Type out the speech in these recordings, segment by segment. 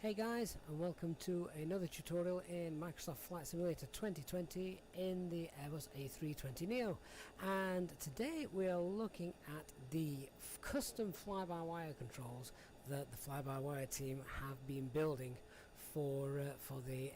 Hey guys, and welcome to another tutorial in Microsoft Flight Simulator 2020 in the Airbus A320 Neo. And today we are looking at the custom fly-by-wire controls that the fly-by-wire team have been building for the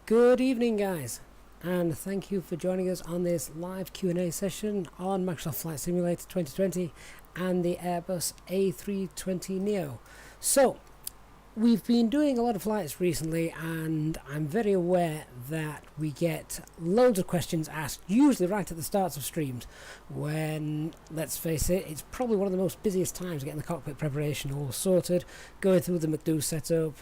Good evening guys, and thank you for joining us on this live Q&A session on Microsoft Flight Simulator 2020 and the Airbus A320 Neo. So we've been doing a lot of flights recently, and I'm very aware that we get loads of questions asked, usually right at the starts of streams, when, let's face it, it's probably one of the most busiest times getting the cockpit preparation all sorted, going through the McDo setup,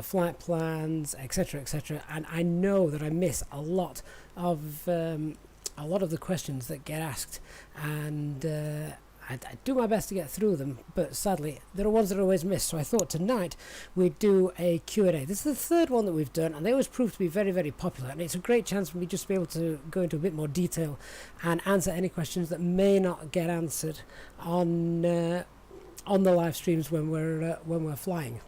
flight plans, etc., etc. And I know that I miss a lot of the questions that get asked, and I do my best to get through them, but sadly there are ones that are always missed. So I thought tonight we'd do a Q&A. This is the third one that we've done, and they always prove to be very, very popular, and it's a great chance for me just to be able to go into a bit more detail and answer any questions that may not get answered on the live streams when we're flying.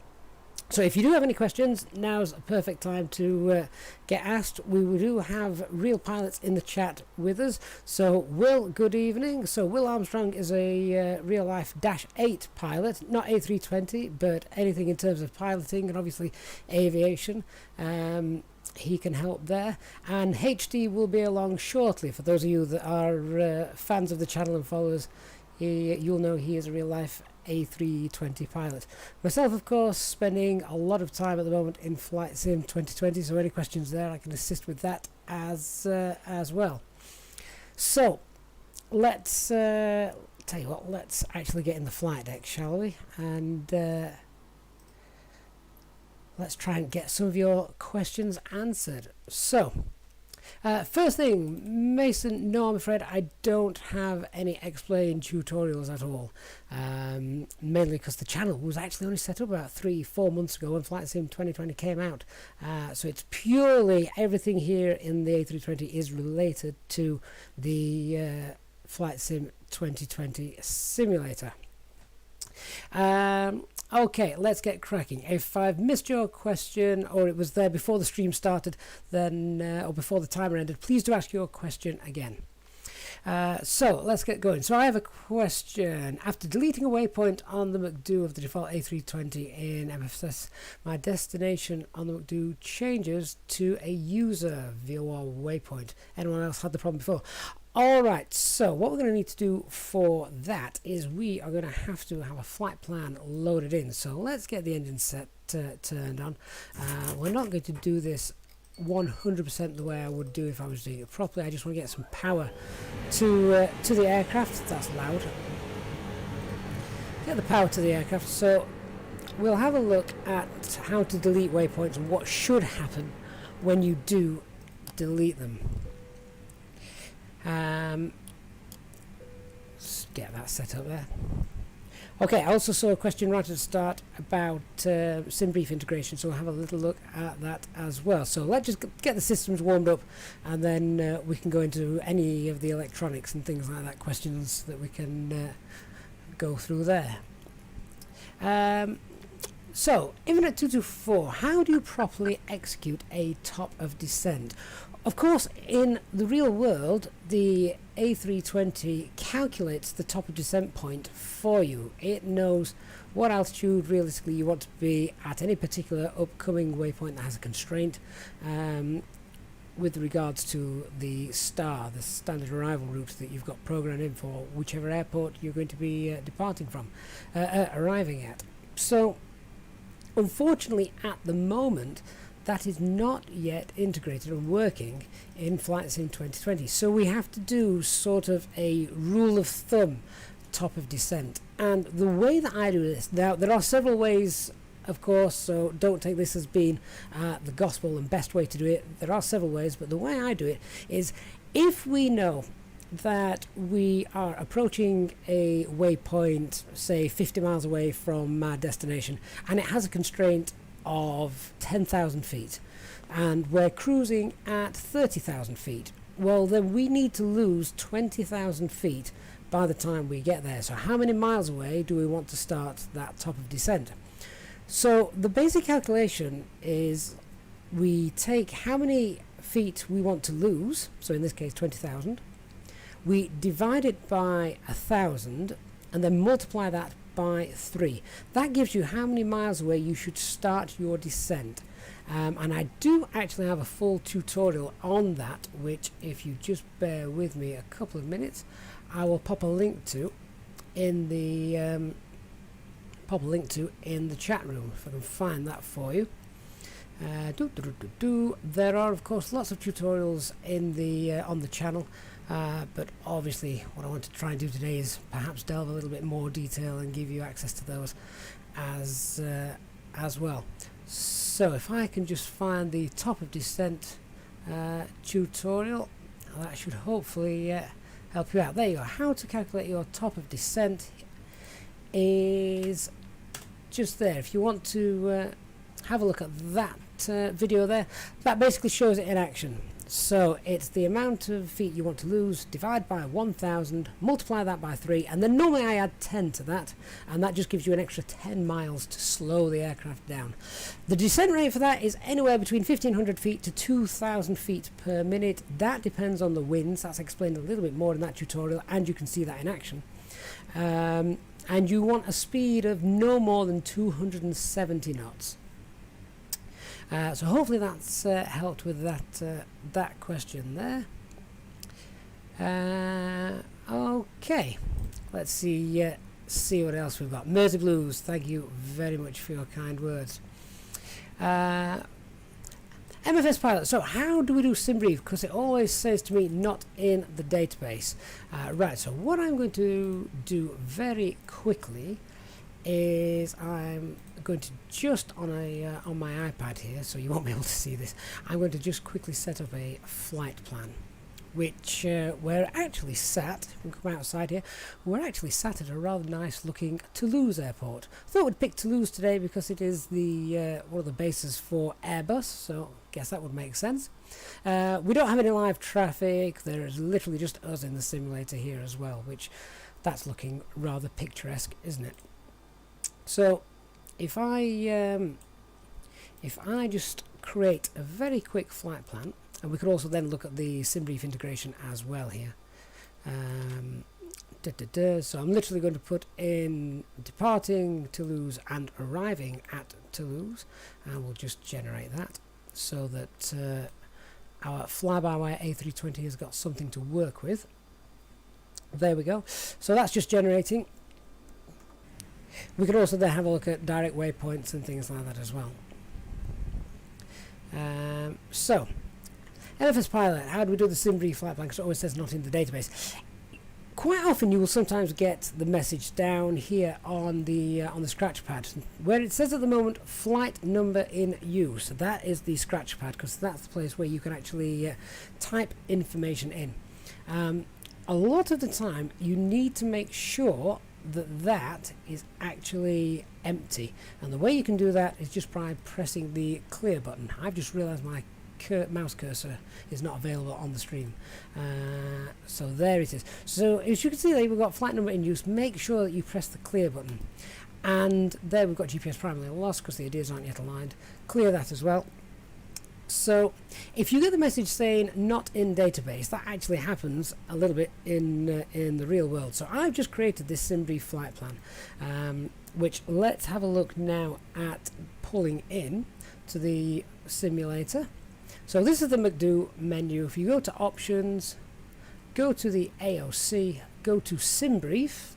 So if you do have any questions, now's a perfect time to get asked. We do have real pilots in the chat with us. So Will, good evening. So Will Armstrong is a real life Dash 8 pilot, not A320, but anything in terms of piloting and obviously aviation. He can help there. And HD will be along shortly. For those of you that are fans of the channel and followers, you'll know he is a real life A320 pilot. Myself, of course, spending a lot of time at the moment in Flight Sim 2020, so any questions there I can assist with that as well. So let's tell you what, let's actually get in the flight deck, shall we, and let's try and get some of your questions answered. So first thing, Mason, no, I'm afraid I don't have any explain tutorials at all, mainly because the channel was actually only set up about 3-4 months ago when Flight Sim 2020 came out, so it's purely everything here in the A320 is related to the Flight Sim 2020 simulator. Okay, let's get cracking. If I've missed your question, or it was there before the stream started, then or before the timer ended, please do ask your question again. So let's get going. So I have a question. After deleting a waypoint on the McDo of the default A320 in MSFS, my destination on the McDo changes to a user VOR waypoint. Anyone else had the problem before? Alright, so what we're going to need to do for that is we are going to have a flight plan loaded in. So let's get the engine set turned on. We're not going to do this 100% the way I would do if I was doing it properly. I just want to get some power to the aircraft. That's loud. Get the power to the aircraft. So we'll have a look at how to delete waypoints and what should happen when you do delete them. Let's get that set up there. Okay, I also saw a question right at the start about Simbrief integration, so we'll have a little look at that as well. So let's just get the systems warmed up, and then we can go into any of the electronics and things like that, questions that we can go through there. So, Infinite 224, how do you properly execute a top of descent? Of course, in the real world, the A320 calculates the top of descent point for you. It knows what altitude realistically you want to be at any particular upcoming waypoint that has a constraint with regards to the STAR, the standard arrival route that you've got programmed in for whichever airport you're going to be departing from, arriving at. So, unfortunately, at the moment, that is not yet integrated and working in Flight Sim 2020. So we have to do sort of a rule of thumb top of descent. And the way that I do this, now there are several ways, of course, so don't take this as being the gospel and best way to do it. There are several ways, but the way I do it is if we know that we are approaching a waypoint, say 50 miles away from our destination, and it has a constraint of 10,000 feet, and we're cruising at 30,000 feet, well then we need to lose 20,000 feet by the time we get there. So how many miles away do we want to start that top of descent? So the basic calculation is we take how many feet we want to lose, so in this case 20,000, we divide it by 1,000 and then multiply that by 3. That gives you how many miles away you should start your descent. And I do actually have a full tutorial on that, which if you just bear with me a couple of minutes, I will pop a link to in the pop a link to in the chat room if I can find that for you. There are of course lots of tutorials in the on the channel, but obviously what I want to try and do today is perhaps delve a little bit more detail and give you access to those as well. So if I can just find the top of descent tutorial, that should hopefully help you out. There you go. How to calculate your top of descent is just there. If you want to have a look at that video there, that basically shows it in action. So it's the amount of feet you want to lose, divide by 1000, multiply that by 3, and then normally I add 10 to that, and that just gives you an extra 10 miles to slow the aircraft down. The descent rate for that is anywhere between 1500 feet to 2000 feet per minute. That depends on the winds. That's explained a little bit more in that tutorial, and you can see that in action. And you want a speed of no more than 270 knots. So hopefully that's helped with that question there. Okay, let's see what else we've got. Mersey Blues, thank you very much for your kind words. MFS Pilot, so how do we do Simbrief? Because it always says to me not in the database. Right, so what I'm going to do very quickly is I'm going to just on my iPad here, so you won't be able to see this, I'm going to just quickly set up a flight plan, which we're actually sat, if we can come outside here, we're actually sat at a rather nice looking Toulouse airport. I thought we'd pick Toulouse today because it is the one of the bases for Airbus, so I guess that would make sense. We don't have any live traffic. There's literally just us in the simulator here as well, which that's looking rather picturesque, isn't it? So if I just create a very quick flight plan, and we could also then look at the Simbrief integration as well here. So I'm literally going to put in departing Toulouse and arriving at Toulouse, and we'll just generate that so that our fly-by-wire A320 has got something to work with. There we go. So that's just generating. We could also then have a look at direct waypoints and things like that as well. So, MFS Pilot, how do we do the Simbrief flight plan? Because it always says not in the database. Quite often you will sometimes get the message down here on the scratch pad, where it says at the moment flight number in use. That is the scratch pad, because that's the place where you can actually type information in. A lot of the time you need to make sure that is actually empty, and the way you can do that is just by pressing the clear button. I've just realized my mouse cursor is not available on the screen, so there it is. So as you can see there, we've got flight number in use. Make sure that you press the clear button, and there we've got GPS primarily lost because the ideas aren't yet aligned. Clear that as well. So if you get the message saying not in database, that actually happens a little bit in the real world. So I've just created this Simbrief flight plan, which let's have a look now at pulling in to the simulator. So this is the McDo menu. If you go to options, go to the AOC, go to Simbrief,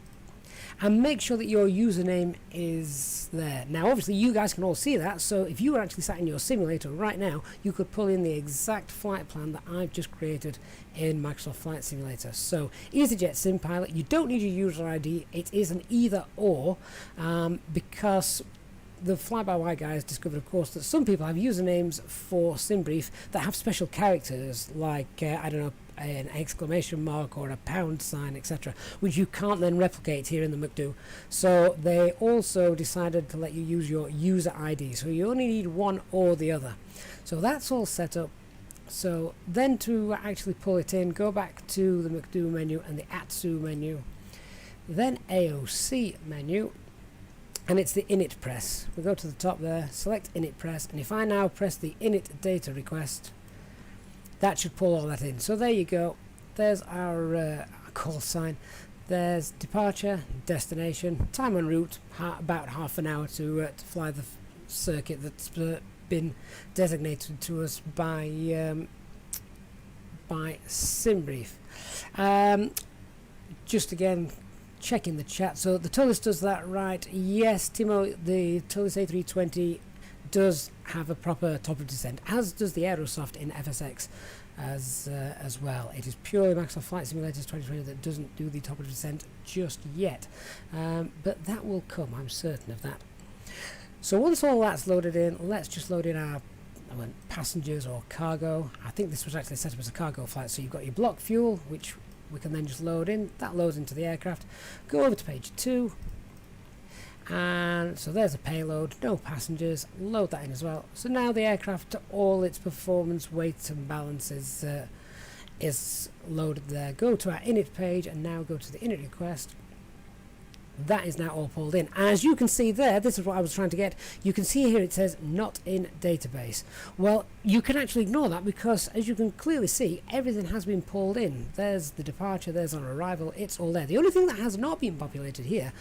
and make sure that your username is there. Now obviously you guys can all see that, so if you were actually sat in your simulator right now, you could pull in the exact flight plan that I've just created in Microsoft Flight Simulator. So Easyjetsimpilot, you don't need your user ID, it is an either or, because the fly-by-wire guys discovered, of course, that some people have usernames for Simbrief that have special characters like, I don't know, an exclamation mark or a pound sign, etc., which you can't then replicate here in the McDo. So they also decided to let you use your user ID, so you only need one or the other. So that's all set up. So then to actually pull it in, go back to the McDo menu and the ATSU menu, then AOC menu, and it's the init press. We go to the top there, select init press, and if I now press the init data request, that should pull all that in. So there you go. There's our call sign. There's departure, destination, time en route, about half an hour to fly the circuit that's been designated to us by Simbrief. Just again, check in the chat. So the Tulis does that right. Yes, Timo, the Tulis A320 does have a proper top of descent, as does the Aerosoft in FSX as well. It is purely Microsoft Flight Simulators 2020 that doesn't do the top of descent just yet, but that will come, I'm certain of that. So once all that's loaded in, let's just load in our passengers or cargo. I think this was actually set up as a cargo flight, so you've got your block fuel, which we can then just load in. That loads into the aircraft. Go over to page 2, and so there's a payload, no passengers. Load that in as well. So now the aircraft, all its performance, weight and balance is loaded there. Go to our init page and now go to the init request. That is now all pulled in. As you can see there, this is what I was trying to get. You can see here it says not in database. Well, you can actually ignore that, because as you can clearly see, everything has been pulled in. There's the departure, there's on arrival, it's all there. The only thing that has not been populated here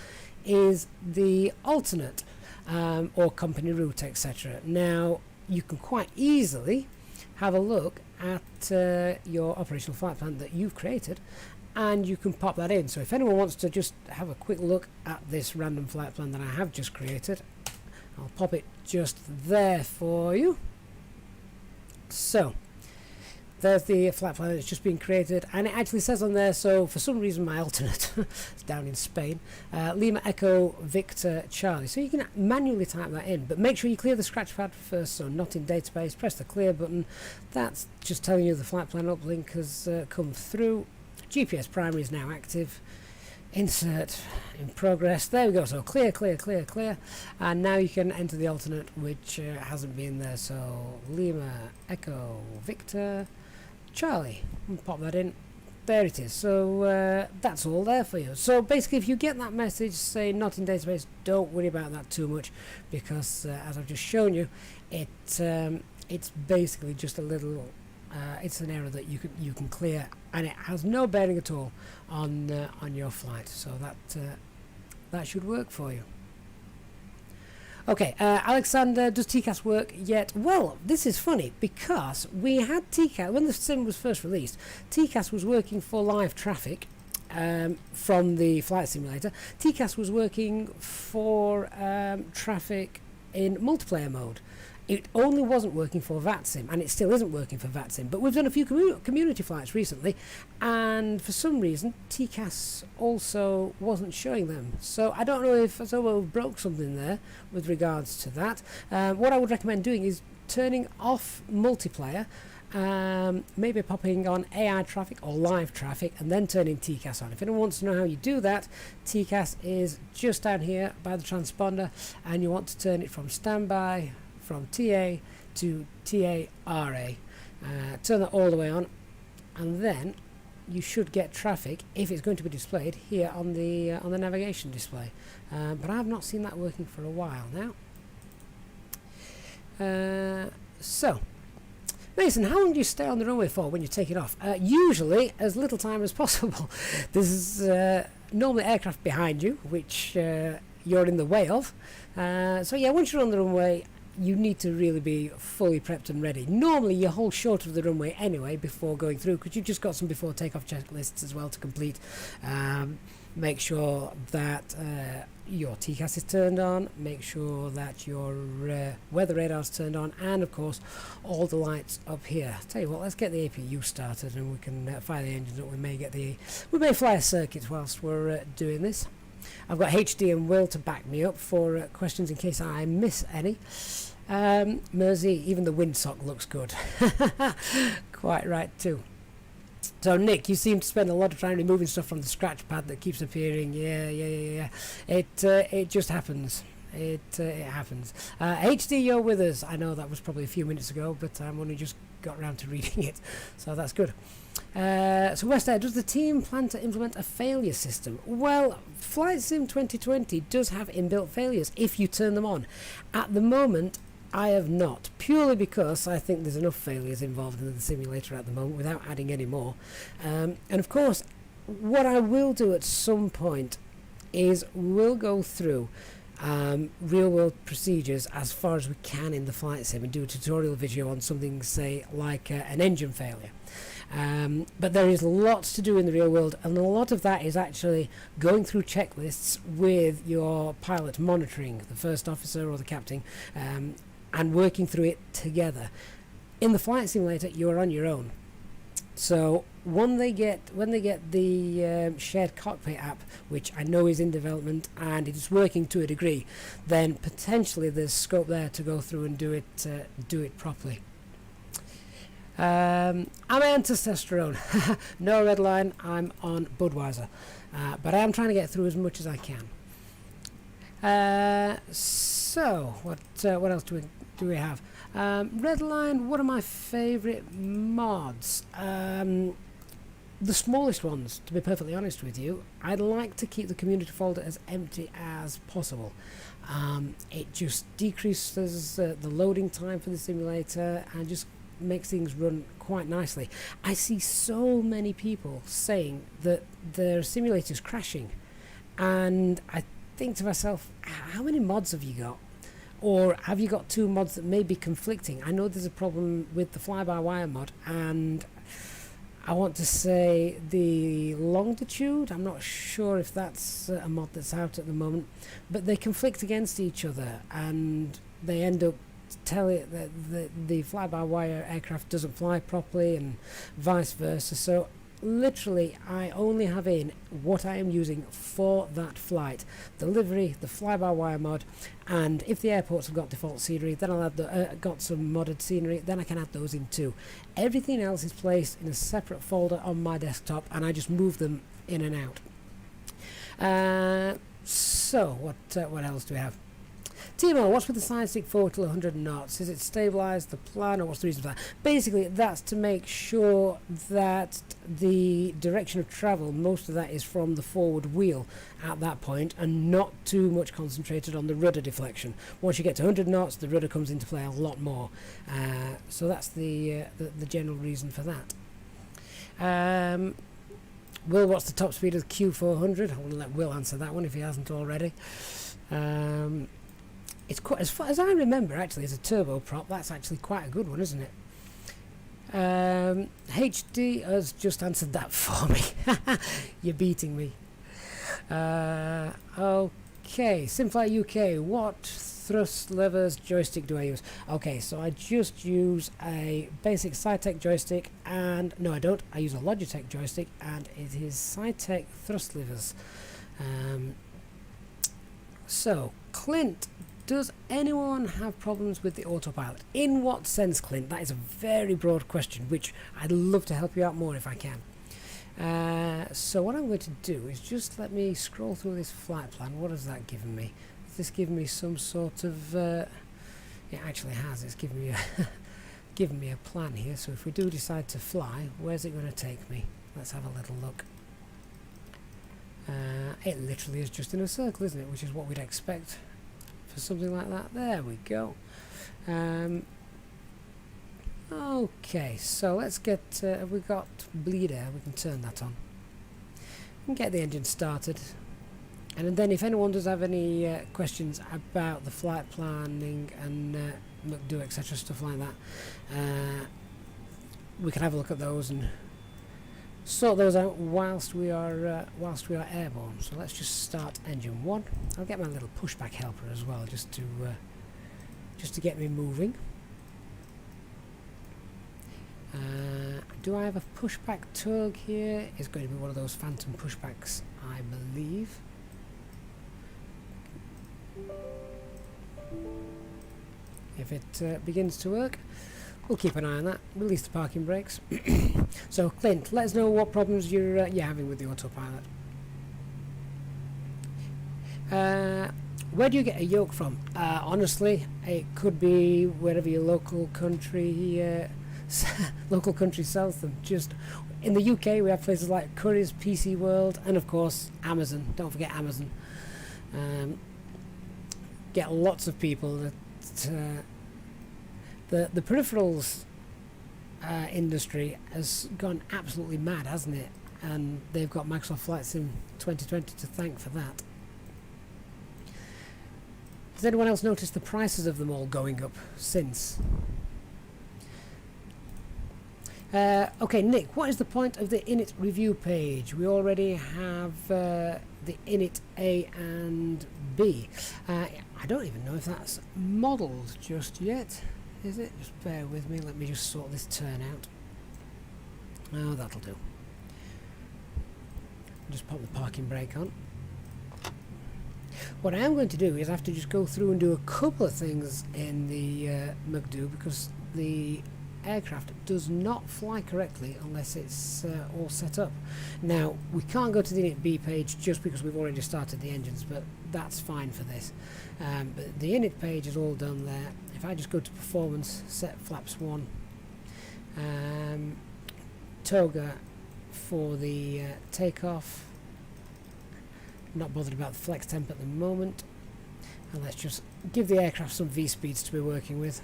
is the alternate or company route, etc. Now, you can quite easily have a look at your operational flight plan that you've created, and you can pop that in. So if anyone wants to just have a quick look at this random flight plan that I have just created, I'll pop it just there for you. So there's the flight plan that's just been created, and it actually says on there, so for some reason my alternate is down in Spain, Lima Echo Victor Charlie. So you can manually type that in, but make sure you clear the scratch pad first, so not in database. Press the clear button. That's just telling you the flight plan uplink has come through. GPS primary is now active. Insert in progress. There we go. So clear, clear, clear, clear. And now you can enter the alternate, which hasn't been there. So Lima Echo Victor Charlie. And pop that in. There it is. So that's all there for you. So basically, if you get that message saying not in database, don't worry about that too much, because as I've just shown you, it's basically just a little. It's an error that you can clear, and it has no bearing at all on your flight. So that should work for you. Okay, Alexander, does TCAS work yet? Well, this is funny, because we had TCAS when the sim was first released. TCAS was working for live traffic from the flight simulator. TCAS was working for traffic in multiplayer mode. It only wasn't working for VATSIM, and it still isn't working for VATSIM. But we've done a few community flights recently, and for some reason TCAS also wasn't showing them. So I don't know if Asobo broke something there with regards to that. What I would recommend doing is turning off multiplayer, maybe popping on AI traffic or live traffic, and then turning TCAS on. If anyone wants to know how you do that, TCAS is just down here by the transponder, and you want to turn it from standby, from TA to TARA. Turn that all the way on, and then you should get traffic, if it's going to be displayed, here on the navigation display. But I have not seen that working for a while now. So, Mason, how long do you stay on the runway for when you take it off? Usually as little time as possible. There's normally aircraft behind you, which you're in the way of. So yeah, once you're on the runway, you need to really be fully prepped and ready. Normally you hold short of the runway anyway before going through, because you've just got some before takeoff checklists as well to complete. Make sure that your TCAS is turned on, make sure that your weather radar is turned on, and of course all the lights up here. Tell you what, let's get the APU started and we can fire the engines up. We may fly a circuit whilst we're doing this. I've got HD and Will to back me up for questions in case I miss any. Mersey, even the windsock looks good. Quite right too. So Nick, you seem to spend a lot of time removing stuff from the scratch pad that keeps appearing. Yeah. It just happens. It happens. HD, you're with us. I know that was probably a few minutes ago, but I'm only just got around to reading it, so that's good. So West Air, does the team plan to implement a failure system? Well, Flight Sim 2020 does have inbuilt failures if you turn them on. At the moment, I have not, purely because I think there's enough failures involved in the simulator at the moment without adding any more. And of course, what I will do at some point is we'll go through real-world procedures as far as we can in the flight sim and do a tutorial video on something, say, like an engine failure. But there is lots to do in the real world, and a lot of that is actually going through checklists with your pilot monitoring, the first officer or the captain, and working through it together. In the flight simulator, you're on your own. So when they get the shared cockpit app, which I know is in development and it is working to a degree, then potentially there's scope there to go through and do it properly. I'm on testosterone. No red line. I'm on Budweiser, but I am trying to get through as much as I can. So what else do we have? Redline, one of my favourite mods. The smallest ones, to be perfectly honest with you. I'd like to keep the community folder as empty as possible. It just decreases the loading time for the simulator and just makes things run quite nicely. I see so many people saying that their simulator's crashing, and I think to myself, how many mods have you got? Or have you got two mods that may be conflicting? I know there's a problem with the fly-by-wire mod, and I want to say the longitude. I'm not sure if that's a mod that's out at the moment, but they conflict against each other, and they end up telling that the fly-by-wire aircraft doesn't fly properly, and vice versa. So literally, I only have in what I am using for that flight: the livery, the fly-by-wire mod, and if the airports have got default scenery, then I'll add got some modded scenery, then I can add those in too. Everything else is placed in a separate folder on my desktop, and I just move them in and out. So what else do we have? Timo, what's with the side stick forward to 100 knots? Is it stabilised the plan, or what's the reason for that? Basically, that's to make sure that the direction of travel, most of that is from the forward wheel at that point, and not too much concentrated on the rudder deflection. Once you get to 100 knots, the rudder comes into play a lot more. So that's the general reason for that. Will, what's the top speed of the Q400? I want to let Will answer that one if he hasn't already. It's quite, as far as I remember, actually, as a turboprop, that's actually quite a good one, isn't it? HD has just answered that for me. You're beating me. Okay, Simfly UK, what thrust levers joystick do I use? Okay, so I just use a basic Cytec joystick, and no, I don't. I use a Logitech joystick, and it is Cytec thrust levers. So, Clint, does anyone have problems with the autopilot? In what sense, Clint? That is a very broad question, which I'd love to help you out more if I can. So what I'm going to do is just let me scroll through this flight plan. What has that given me? Has this given me some sort of... it actually has. It's given me a, given me a plan here. So if we do decide to fly, where's it going to take me? Let's have a little look. It literally is just in a circle, isn't it? Which is what we'd expect for something like that. There we go. Okay, so let's get, have we got bleed air? We can turn that on and get the engine started. And then if anyone does have any questions about the flight planning and McDo, etc., stuff like that, we can have a look at those and sort those out whilst we are airborne. So let's just start engine 1. I'll get my little pushback helper as well, just to get me moving. Do I have a pushback tug here? It's going to be one of those phantom pushbacks, I believe. If it begins to work, we'll keep an eye on that. Release the parking brakes. So, Clint, let us know what problems you're having with the autopilot. Where do you get a yoke from? Honestly, it could be wherever your local country sells them. Just in the UK, we have places like Currys, PC World, and of course Amazon. Don't forget Amazon. Get lots of people that the peripherals industry has gone absolutely mad, hasn't it? And they've got Microsoft Flight Sim 2020 to thank for that. Has anyone else noticed the prices of them all going up since? Okay, Nick, what is the point of the init review page? We already have the init A and B. I don't even know if that's modelled just yet, is it? Just bear with me, let me just sort this turn out. Oh, that'll do. Just pop the parking brake on. What I am going to do is I have to just go through and do a couple of things in the McDo, because the aircraft does not fly correctly unless it's all set up. Now, we can't go to the init B page just because we've already started the engines, but that's fine for this. But the init page is all done there. If I just go to performance, set flaps 1, toga for the takeoff, not bothered about the flex temp at the moment, and let's just give the aircraft some V-speeds to be working with.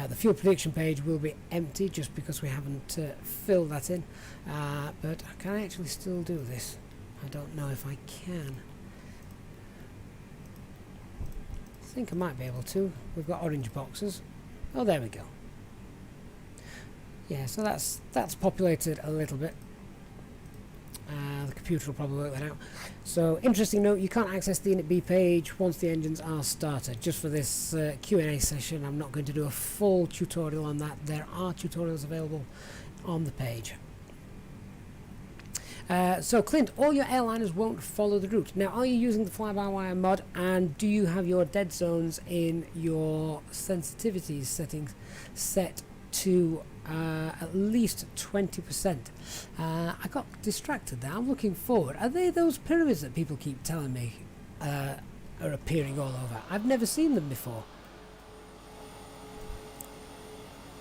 The fuel prediction page will be empty just because we haven't filled that in, but can I actually still do this? I don't know if I can. I think I might be able to. We've got orange boxes. Oh, there we go. Yeah, so that's populated a little bit. The computer will probably work that out. So, interesting note, you can't access the init B page once the engines are started. Just for this Q&A session, I'm not going to do a full tutorial on that. There are tutorials available on the page. So, Clint, all your airliners won't follow the route. Now, are you using the fly-by-wire mod, and do you have your dead zones in your sensitivities settings set to at least 20%. I got distracted there. I'm looking forward. Are they those pyramids that people keep telling me are appearing all over? I've never seen them before.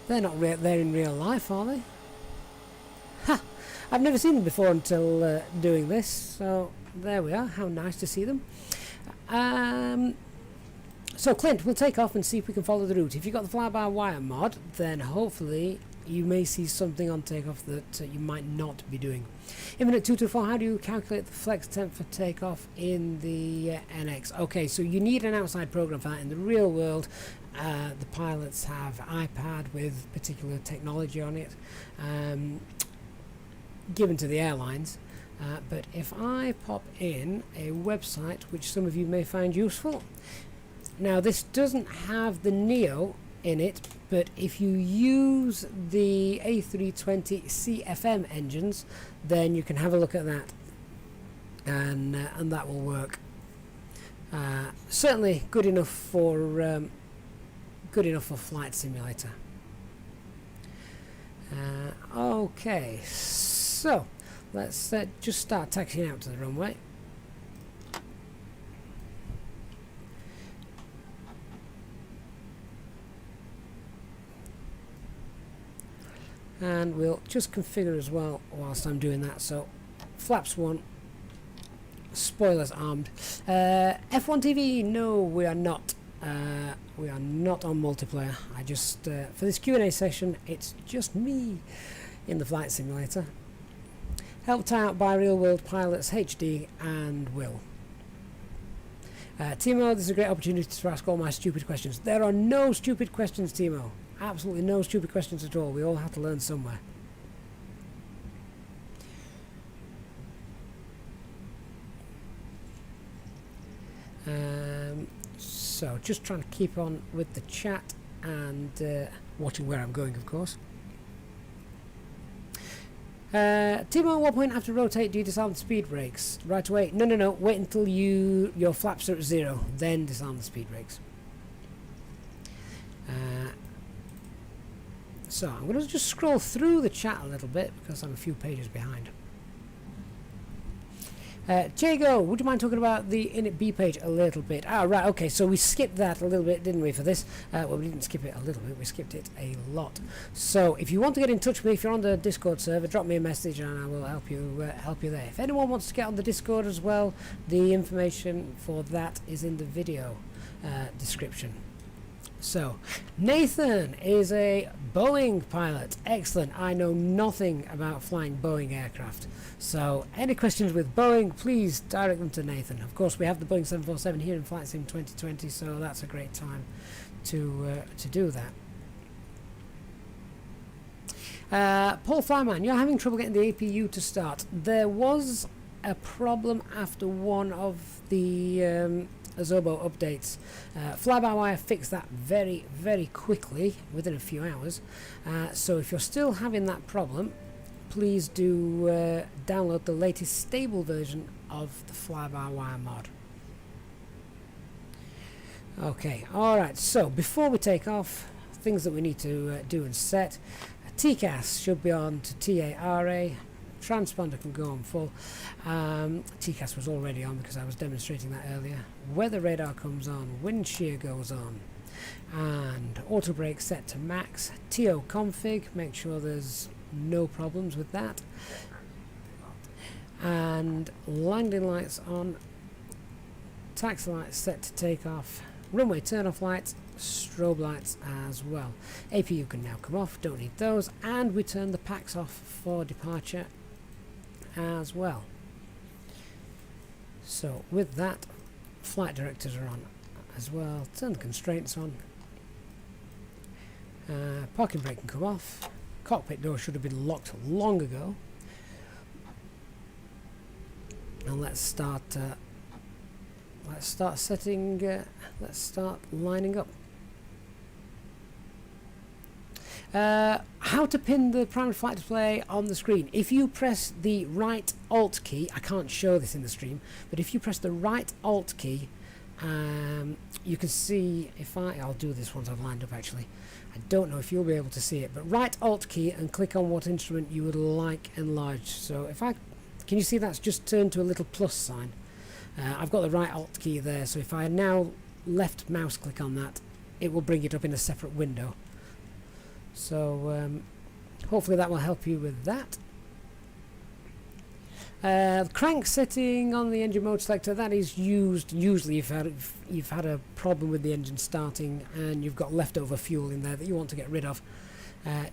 They're not there in real life, are they? Ha! I've never seen them before until doing this. So there we are. How nice to see them. So Clint, we'll take off and see if we can follow the route. If you've got the fly-by-wire mod, then hopefully you may see something on takeoff that you might not be doing. Infinite 224, how do you calculate the flex temp for takeoff in the NX? Okay, so you need an outside program for that. In the real world, the pilots have iPad with particular technology on it, given to the airlines. But if I pop in a website which some of you may find useful, now this doesn't have the Neo in it, but if you use the A320 CFM engines, then you can have a look at that, and that will work. Certainly good enough for Flight Simulator. Okay, so let's just start taxiing out to the runway. And we'll just configure as well whilst I'm doing that. So flaps 1, spoilers armed. F1 TV, no, we are not. We are not on multiplayer. I just for this Q&A session, it's just me in the flight simulator, helped out by real world pilots HD and Will. Timo, this is a great opportunity to ask all my stupid questions. There are no stupid questions, Timo. Absolutely no stupid questions at all. We all have to learn somewhere. So just trying to keep on with the chat and watching where I'm going, of course. Timo, at what point after rotate do you disarm the speed brakes? Right away? No. Wait until your flaps are at 0, then disarm the speed brakes. So I'm going to just scroll through the chat a little bit because I'm a few pages behind. Jago, would you mind talking about the init B page a little bit? Right, okay, so we skipped that a little bit, didn't we, for this? Well, we didn't skip it a little bit, we skipped it a lot. So if you want to get in touch with me, if you're on the Discord server, drop me a message and I will help you there. If anyone wants to get on the Discord as well, the information for that is in the video description. So, Nathan is a Boeing pilot. Excellent. I know nothing about flying Boeing aircraft. So, any questions with Boeing, please direct them to Nathan. Of course, we have the Boeing 747 here in Flight Sim 2020, so that's a great time to do that. Paul Flyman, you're having trouble getting the APU to start. There was a problem after one of the Azobo updates. Fly-by-wire fixed that very, very quickly, within a few hours. So if you're still having that problem, please do download the latest stable version of the fly-by-wire mod. Okay, alright, so before we take off, things that we need to do and set. TCAS should be on to TARA. Transponder can go on full. TCAS was already on because I was demonstrating that earlier. Weather radar comes on, wind shear goes on, and auto brake set to max. TO config, make sure there's no problems with that. And landing lights on, taxi lights set to take off, runway turn off lights, strobe lights as well. APU can now come off, don't need those, and we turn the packs off for departure as well. So with that, flight directors are on as well. Turn the constraints on. Parking brake can come off. Cockpit door should have been locked long ago. And let's start setting. Let's start lining up. How to pin the primary flight display on the screen. If you press the right Alt key, I can't show this in the stream, but if you press the right Alt key, you can see, I'll do this once I've lined up actually. I don't know if you'll be able to see it, but right Alt key and click on what instrument you would like enlarged. So can you see that's just turned to a little plus sign? I've got the right Alt key there, so if I now left mouse click on that, it will bring it up in a separate window. So hopefully that will help you with that. The crank setting on the engine mode selector, that is used usually if you've had a problem with the engine starting and you've got leftover fuel in there that you want to get rid of.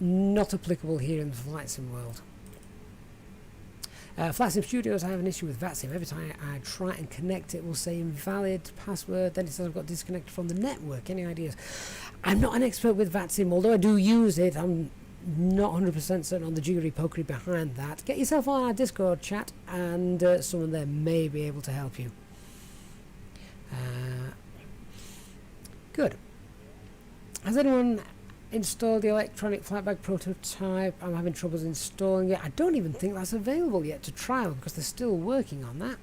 Not applicable here in the Flight Sim world. Flight Sim Studios, I have an issue with VATSIM. Every time I try and connect, it will say invalid password, then it says I've got disconnected from the network. Any ideas? I'm not an expert with VATSIM, although I do use it. I'm not 100% certain on the jiggery-pokery behind that. Get yourself on our Discord chat and someone there may be able to help you. Good. Has anyone installed the electronic flight bag prototype? I'm having troubles installing it. I don't even think that's available yet to trial because they're still working on that.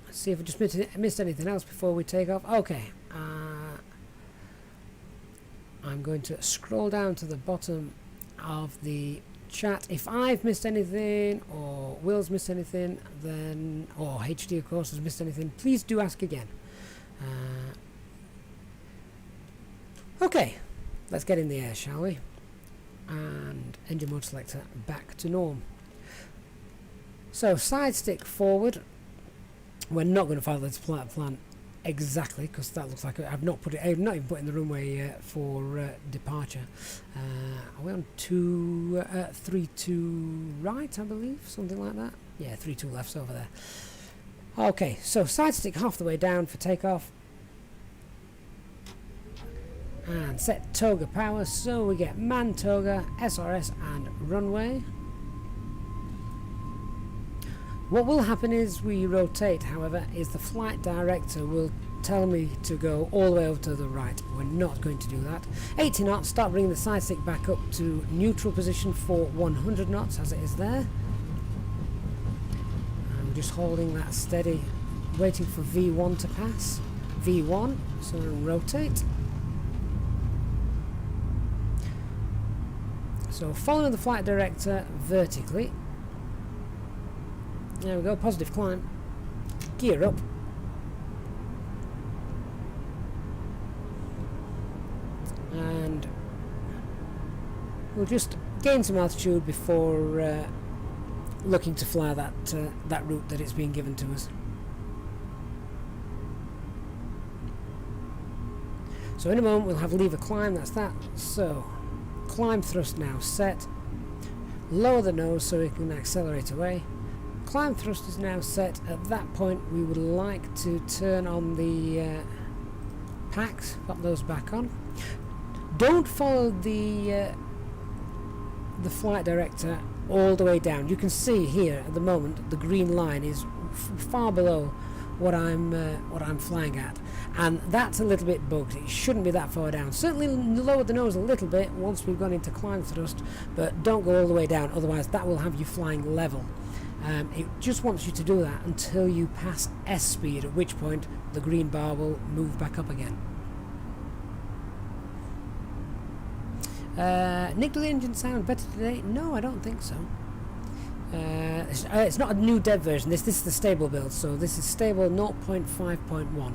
Let's see if I just missed anything else before we take off. Okay. I'm going to scroll down to the bottom of the chat. If I've missed anything or Will's missed anything, then, or HD of course has missed anything, please do ask again. Okay, let's get in the air, shall we? And engine mode selector back to norm. So side stick forward. We're not going to follow this plan exactly because that looks like I've not even put in the runway for departure. Are we on 3-2 right, I believe, something like that. Yeah, 3-2 left's over there. Okay, so side stick half the way down for takeoff. And set toga power, so we get man toga, SRS and runway. What will happen is we rotate, however, is the flight director will tell me to go all the way over to the right. We're not going to do that. 80 knots, start bringing the side stick back up to neutral position for 100 knots as it is there. And we're just holding that steady, waiting for V1 to pass. V1, so we'll rotate. So following the flight director vertically. There we go, positive climb. Gear up. And we'll just gain some altitude before looking to fly that route that it's been given to us. So in a moment we'll have lever climb, that's that. So climb thrust now set. Lower the nose so we can accelerate away. Climb thrust is now set. At that point we would like to turn on the packs, pop those back on. Don't follow the flight director all the way down. You can see here at the moment the green line is far below what I'm flying at, and that's a little bit bugged. It shouldn't be that far down. Certainly lower the nose a little bit once we've gone into climb thrust, but don't go all the way down, otherwise that will have you flying level. It just wants you to do that until you pass S speed, at which point the green bar will move back up again. Nick, do the engine sound better today? No, I don't think so. It's not a new dev version. This is the stable build, so this is stable 0.5.1.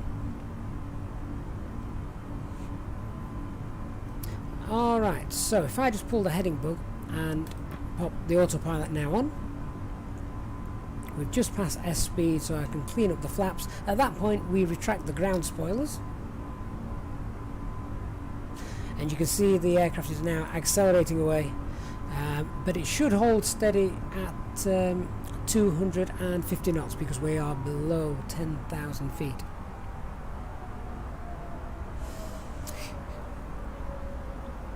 Alright, so if I just pull the heading bug and pop the autopilot now on, we've just passed S speed, so I can clean up the flaps. At that point we retract the ground spoilers, and you can see the aircraft is now accelerating away, but it should hold steady at 250 knots because we are below 10,000 feet.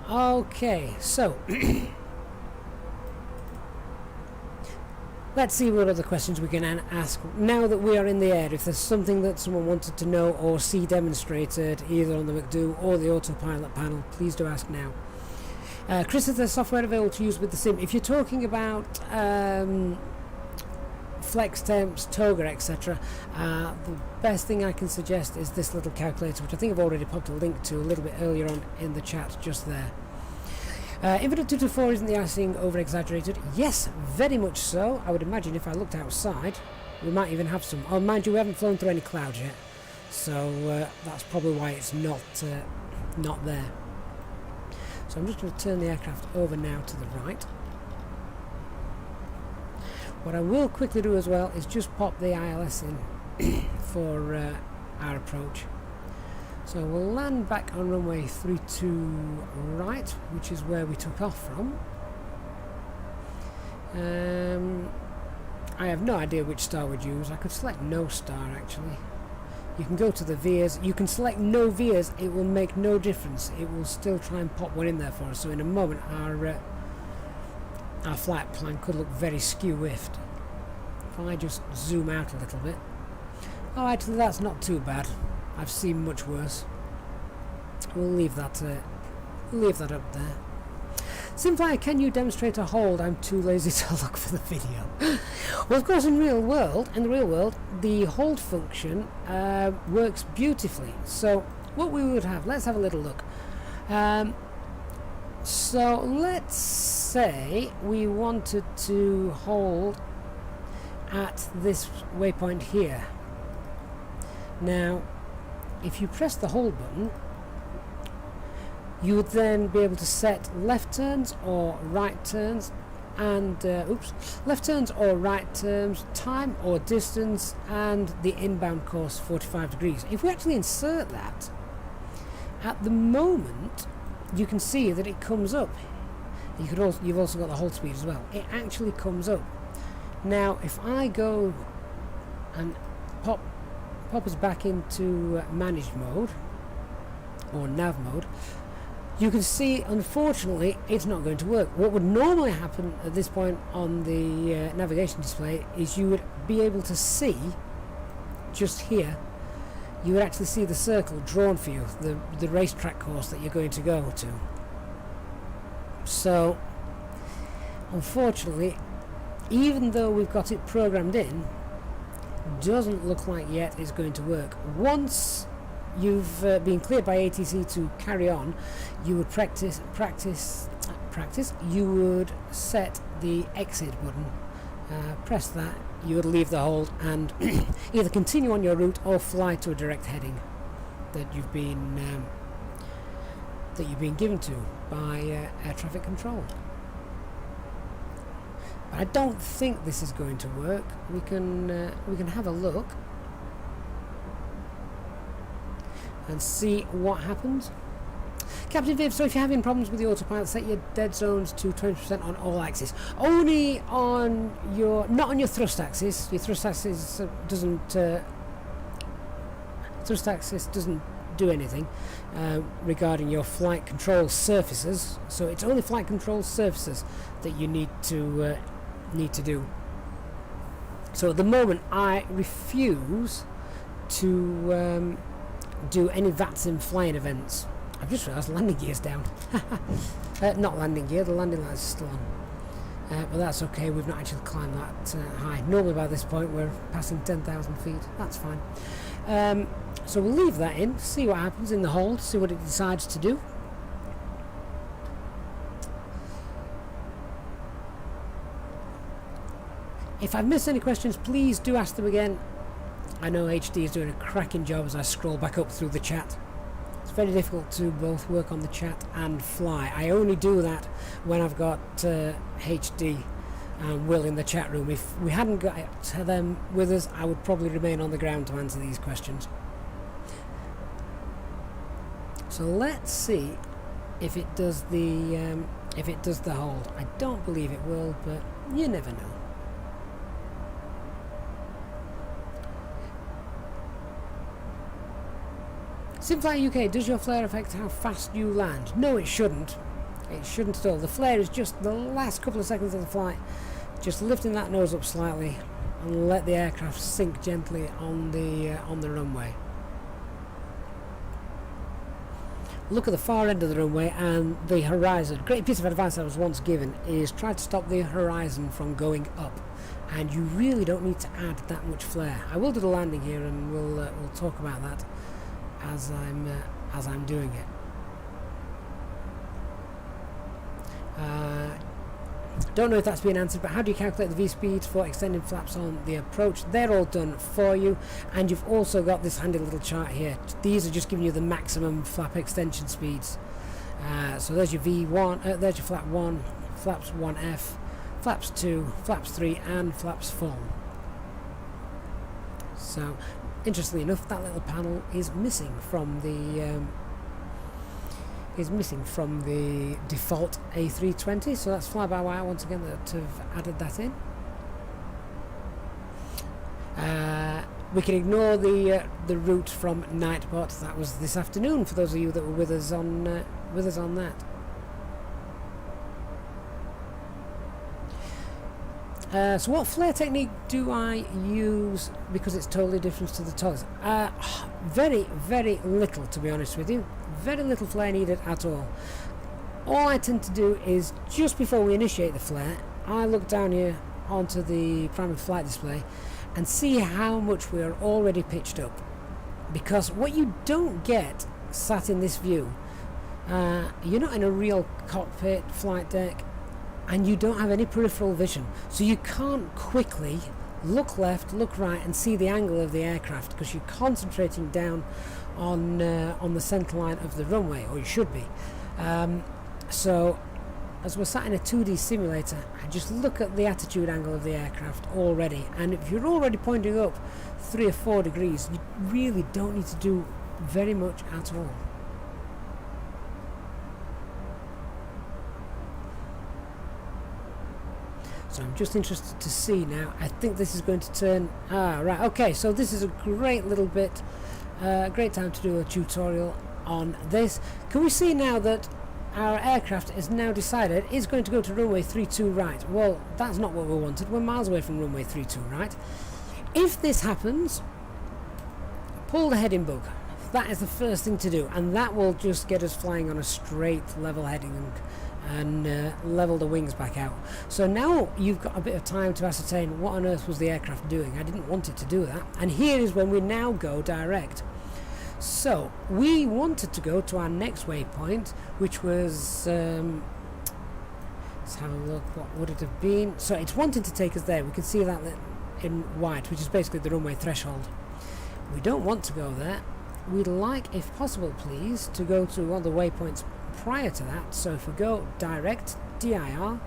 Okay, so let's see what other questions we can ask now that we are in the air. If there's something that someone wanted to know or see demonstrated either on the McDo or the autopilot panel, please do ask now. Chris, is there software available to use with the sim? If you're talking about flex temps, toga, etc., the best thing I can suggest is this little calculator, which I think I've already popped a link to a little bit earlier on in the chat just there. Infinite 224, isn't the icing over exaggerated? Yes, very much so. I would imagine if I looked outside we might even have some. Oh, mind you, we haven't flown through any clouds yet, so that's probably why it's not there. So I'm just going to turn the aircraft over now to the right. What I will quickly do as well is just pop the ILS in for our approach. So we'll land back on runway 32 right, which is where we took off from. I have no idea which star we'd use. I could select no star actually. You can go to the veers. You can select no veers. It will make no difference. It will still try and pop one in there for us. So in a moment our flight plan could look very skew-whiffed. If I just zoom out a little bit. Oh, actually that's not too bad. I've seen much worse. We'll leave that up there. Simflyer, can you demonstrate a hold? I'm too lazy to look for the video. Well, of course, in the real world, the hold function works beautifully. So what we would have, let's have a little look. So let's say we wanted to hold at this waypoint here. Now, if you press the hold button, you would then be able to set left turns or right turns, and left turns or right turns, time or distance, and the inbound course 45 degrees. If we actually insert that, at the moment you can see that it comes up. You've also got the hold speed as well. It actually comes up. Now if I go and pop us back into managed mode or nav mode, you can see unfortunately it's not going to work. What would normally happen at this point on the navigation display is you would be able to see just here, you would actually see the circle drawn for you, the racetrack course that you're going to go to. So unfortunately, even though we've got it programmed in, doesn't look like yet it's going to work. Once you've been cleared by ATC to carry on, you would practice, you would set the exit button, press that, you would leave the hold and either continue on your route or fly to a direct heading that you've been given to by air traffic control. But I don't think this is going to work. We can have a look and see what happens. Captain Viv, so if you're having problems with the autopilot, set your dead zones to 20% on all axes. Only on your, not on your thrust axis. Your thrust axis doesn't do do anything regarding your flight control surfaces. So it's only flight control surfaces that you need to do. So at the moment I refuse to do any VATSIM flying events. I've just realised landing gear's down. Not landing gear, the landing lights are still on. But that's okay, we've not actually climbed that high. Normally by this point we're passing 10,000 feet, that's fine. So we'll leave that in, see what happens in the hold, see what it decides to do. If I've missed any questions, please do ask them again. I know HD is doing a cracking job as I scroll back up through the chat. It's very difficult to both work on the chat and fly. I only do that when I've got HD and Will in the chat room. If we hadn't got them with us, I would probably remain on the ground to answer these questions. So let's see if it does the hold. I don't believe it will, but you never know. Simfly UK, does your flare affect how fast you land? No, it shouldn't. It shouldn't at all. The flare is just the last couple of seconds of the flight, just lifting that nose up slightly and let the aircraft sink gently on the runway. Look at the far end of the runway and the horizon. A great piece of advice I was once given is try to stop the horizon from going up, and you really don't need to add that much flare. I will do the landing here, and we'll talk about that as I'm doing it. Don't know if that's been answered, but how do you calculate the V-speed for extending flaps on the approach? They're all done for you, and you've also got this handy little chart here. These are just giving you the maximum flap extension speeds. So there's your V1, there's your flap 1, flaps 1F, flaps 2, flaps 3, and flaps 4. So interestingly enough, that little panel is missing from the default A320, so that's fly-by-wire once again that have added that in. We can ignore the route from Nightbot. That was this afternoon for those of you that were with us on that. So what flare technique do I use, because it's totally different to the toys? Very, very little, to be honest with you. Very little flare needed at all. All I tend to do is, just before we initiate the flare, I look down here onto the primary flight display and see how much we are already pitched up. Because what you don't get sat in this view, you're not in a real cockpit flight deck, and you don't have any peripheral vision, so you can't quickly look left, look right and see the angle of the aircraft, because you're concentrating down on the centre line of the runway, or you should be. So as we're sat in a 2D simulator, I just look at the attitude angle of the aircraft already, and if you're already pointing up 3 or 4 degrees, you really don't need to do very much at all. So I'm just interested to see now. I think this is going to turn... right, okay, so this is a great little bit, great time to do a tutorial on this. Can we see now that our aircraft is now decided is going to go to runway 32 right? Well, that's not what we wanted. We're miles away from runway 32 right. If this happens, pull the heading bug. That is the first thing to do, and that will just get us flying on a straight level heading and level the wings back out. So now you've got a bit of time to ascertain what on earth was the aircraft doing. I didn't want it to do that, and here is when we now go direct. So we wanted to go to our next waypoint, which was let's have a look, what would it have been? So it's wanting to take us there. We can see that in white, which is basically the runway threshold. We don't want to go there. We'd like, if possible please, to go to one of the waypoints prior to that. So if we go direct, DIR,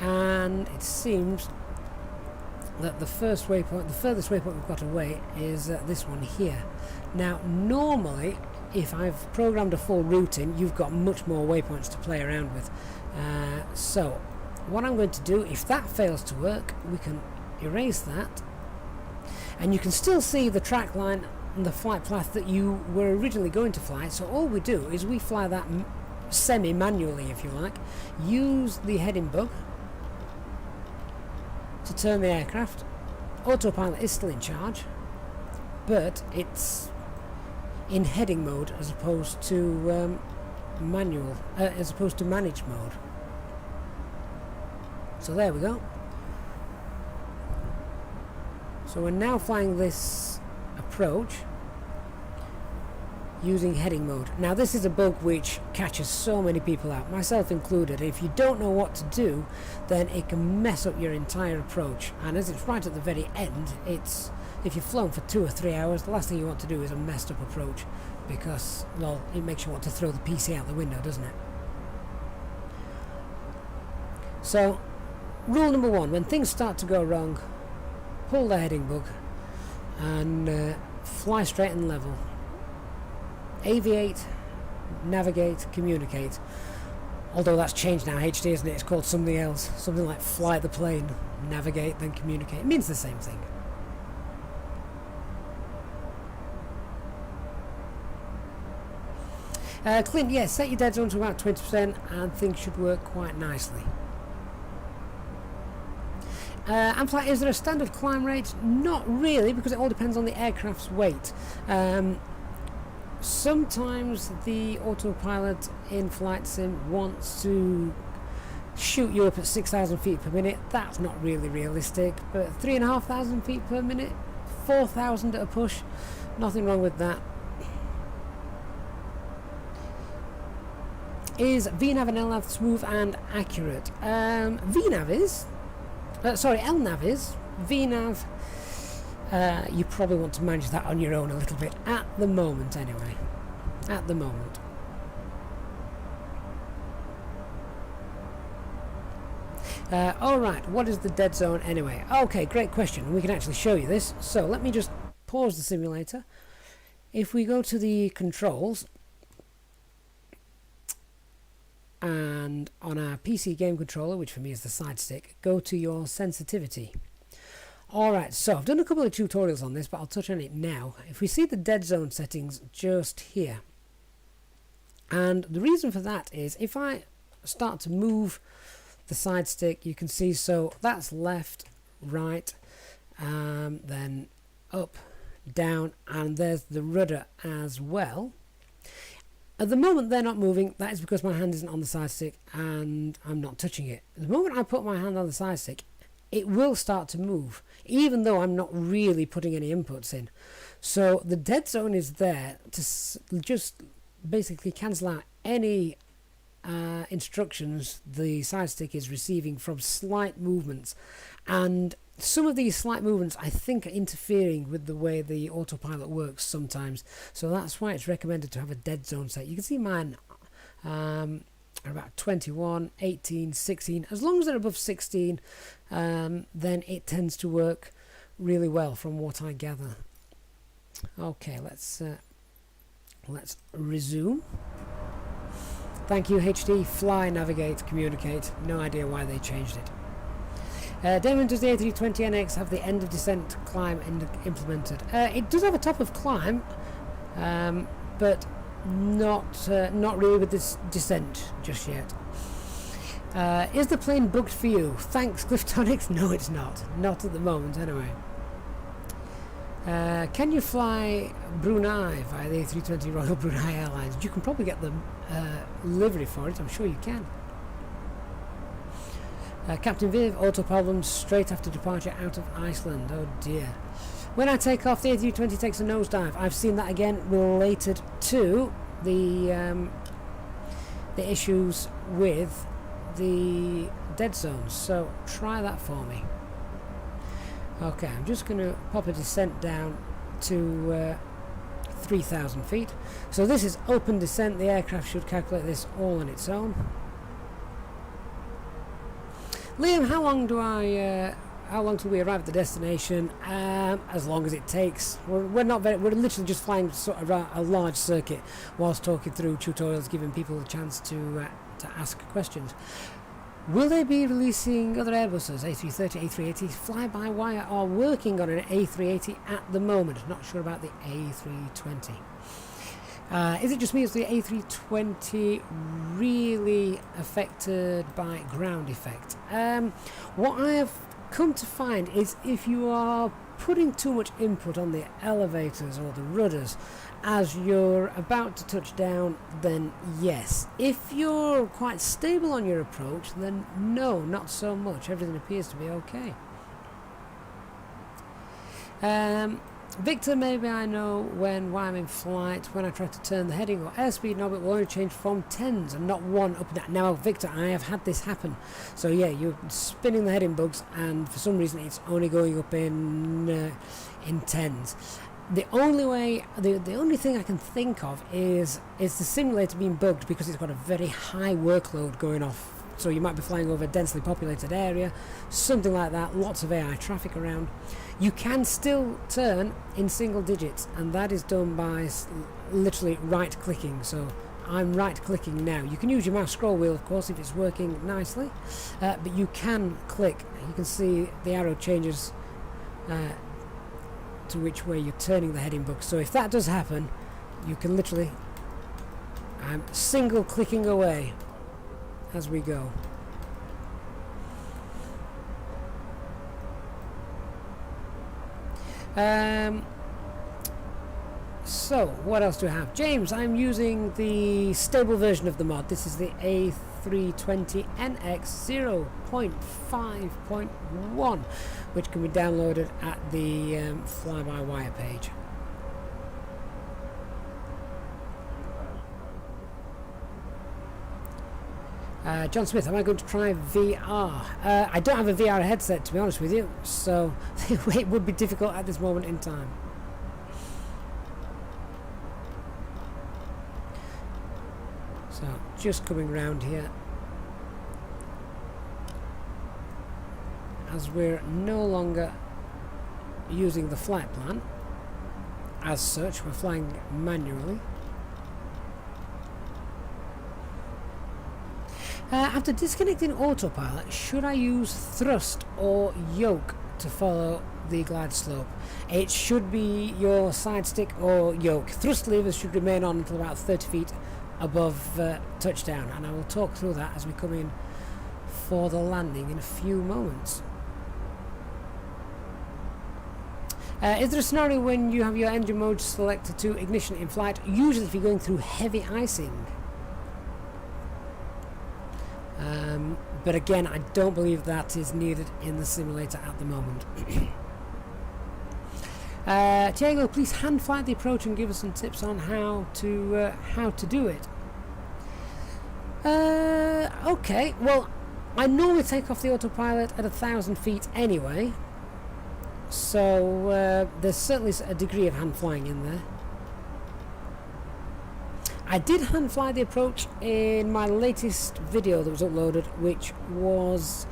and it seems that the first waypoint, the furthest waypoint we've got away is this one here. Now normally, if I've programmed a full route in, you've got much more waypoints to play around with. So what I'm going to do, if that fails to work, we can erase that, and you can still see the track line the flight path that you were originally going to fly. So all we do is we fly that semi-manually, if you like, use the heading bug to turn the aircraft. Autopilot is still in charge, but it's in heading mode as opposed to manual, as opposed to managed mode. So there we go. So we're now flying this approach using heading mode. Now this is a bug which catches so many people out, myself included. If you don't know what to do, then it can mess up your entire approach, and as it's right at the very end, it's, if you've flown for 2 or 3 hours, the last thing you want to do is a messed up approach, because, well, it makes you want to throw the PC out the window, doesn't it? So rule number 1, when things start to go wrong, pull the heading bug and fly straight and level. Aviate, navigate, communicate. Although that's changed now, HD, isn't it? It's called something else. Something like fly the plane, navigate, then communicate. It means the same thing. Clint, yes, set your dead zone to about 20% and things should work quite nicely. Amflat, is there a standard climb rate? Not really, because it all depends on the aircraft's weight. Sometimes the autopilot in Flight Sim wants to shoot you up at 6,000 feet per minute. That's not really realistic, but 3,500 feet per minute, 4,000 at a push, nothing wrong with that. Is VNAV and LNAV smooth and accurate? VNAV is, LNAV is. VNAV, you probably want to manage that on your own a little bit, at the moment anyway. At the moment. Alright, what is the dead zone anyway? Okay, great question. We can actually show you this. So let me just pause the simulator. If we go to the controls, and on our PC game controller, which for me is the side stick, go to your sensitivity. Alright, so I've done a couple of tutorials on this, but I'll touch on it now. If we see the dead zone settings just here, and the reason for that is if I start to move the side stick, you can see, so that's left, right, then up, down, and there's the rudder as well. At the moment they're not moving. That is because my hand isn't on the side stick and I'm not touching it. The moment I put my hand on the side stick, it will start to move, even though I'm not really putting any inputs in. So the dead zone is there to just basically cancel out any instructions the side stick is receiving from slight movements. And some of these slight movements I think are interfering with the way the autopilot works sometimes. So that's why it's recommended to have a dead zone set. You can see mine are about 21, 18, 16. As long as they're above 16, then it tends to work really well from what I gather. Okay, let's resume. Thank you, HD. Fly, navigate, communicate. No idea why they changed it. Damon, does the A320 NX have the end of descent climb implemented? It does have a top of climb, but not really with this descent just yet. Is the plane booked for you? Thanks, Cliftonics. No, it's not. Not at the moment, anyway. Can you fly Brunei via the A320 Royal Brunei Airlines? You can probably get the livery for it. I'm sure you can. Captain Viv, auto problems straight after departure out of Iceland. Oh dear. When I take off, the A320 takes a nosedive. I've seen that again related to the issues with the dead zones. So try that for me. Okay, I'm just going to pop a descent down to 3,000 feet. So this is open descent. The aircraft should calculate this all on its own. Liam, how long till we arrive at the destination? As long as it takes. We're literally just flying sort of a large circuit whilst talking through tutorials, giving people a chance to ask questions. Will they be releasing other Airbuses? A330, A380, fly-by-wire are working on an A380 at the moment. Not sure about the A320. Is it just me? Is the A320 really affected by ground effect? What I have come to find is if you are putting too much input on the elevators or the rudders as you're about to touch down, then yes. If you're quite stable on your approach, then no, not so much. Everything appears to be okay. Victor, maybe I know why I'm in flight. When I try to turn the heading or airspeed knob, it will only change from 10s and not 1 up and down. Now, Victor, I have had this happen. So yeah, you're spinning the heading bugs, and for some reason, it's only going up in 10s. The only thing I can think of is the simulator being bugged because it's got a very high workload going off. So you might be flying over a densely populated area, something like that, lots of AI traffic around. You can still turn in single digits, and that is done by literally right-clicking. So I'm right-clicking now. You can use your mouse scroll wheel, of course, if it's working nicely, but you can click. You can see the arrow changes to which way you're turning the heading book. So if that does happen, you can literally, I'm single clicking away as we go. So what else do I have? James, I'm using the stable version of the mod. This is the A320 NX 0.5.1, which can be downloaded at the fly-by-wire page. John Smith, am I going to try VR? I don't have a VR headset, to be honest with you, so it would be difficult at this moment in time. So, just coming round here. As we're no longer using the flight plan, as such, we're flying manually. After disconnecting Autopilot, should I use thrust or yoke to follow the glide slope? It should be your side stick or yoke. Thrust levers should remain on until about 30 feet above touchdown, and I will talk through that as we come in for the landing in a few moments. Is there a scenario when you have your engine mode selected to ignition in flight? Usually if you're going through heavy icing. But again, I don't believe that is needed in the simulator at the moment. Tiago, please hand flight the approach and give us some tips on how to do it. Okay, well, I normally take off the autopilot at 1,000 feet anyway, so there's certainly a degree of hand flying in there. I did hand fly the approach in my latest video that was uploaded, which was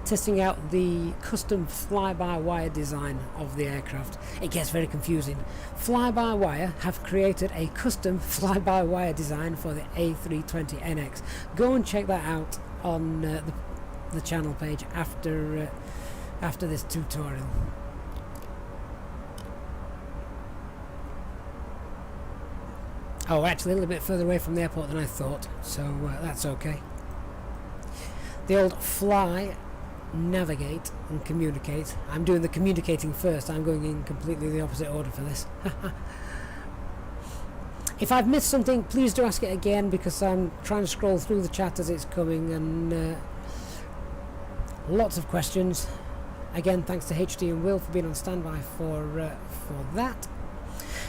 testing out the custom fly-by-wire design of the aircraft. It gets very confusing. Fly-by-wire have created a custom fly-by-wire design for the A320 NX. Go and check that out on the channel page after this tutorial. Oh, actually a little bit further away from the airport than I thought, so that's okay. The old fly, navigate and communicate. I'm doing the communicating first. I'm going in completely the opposite order for this. If I've missed something, please do ask it again, because I'm trying to scroll through the chat as it's coming, and lots of questions. Again, thanks to HD and Will for being on standby for that.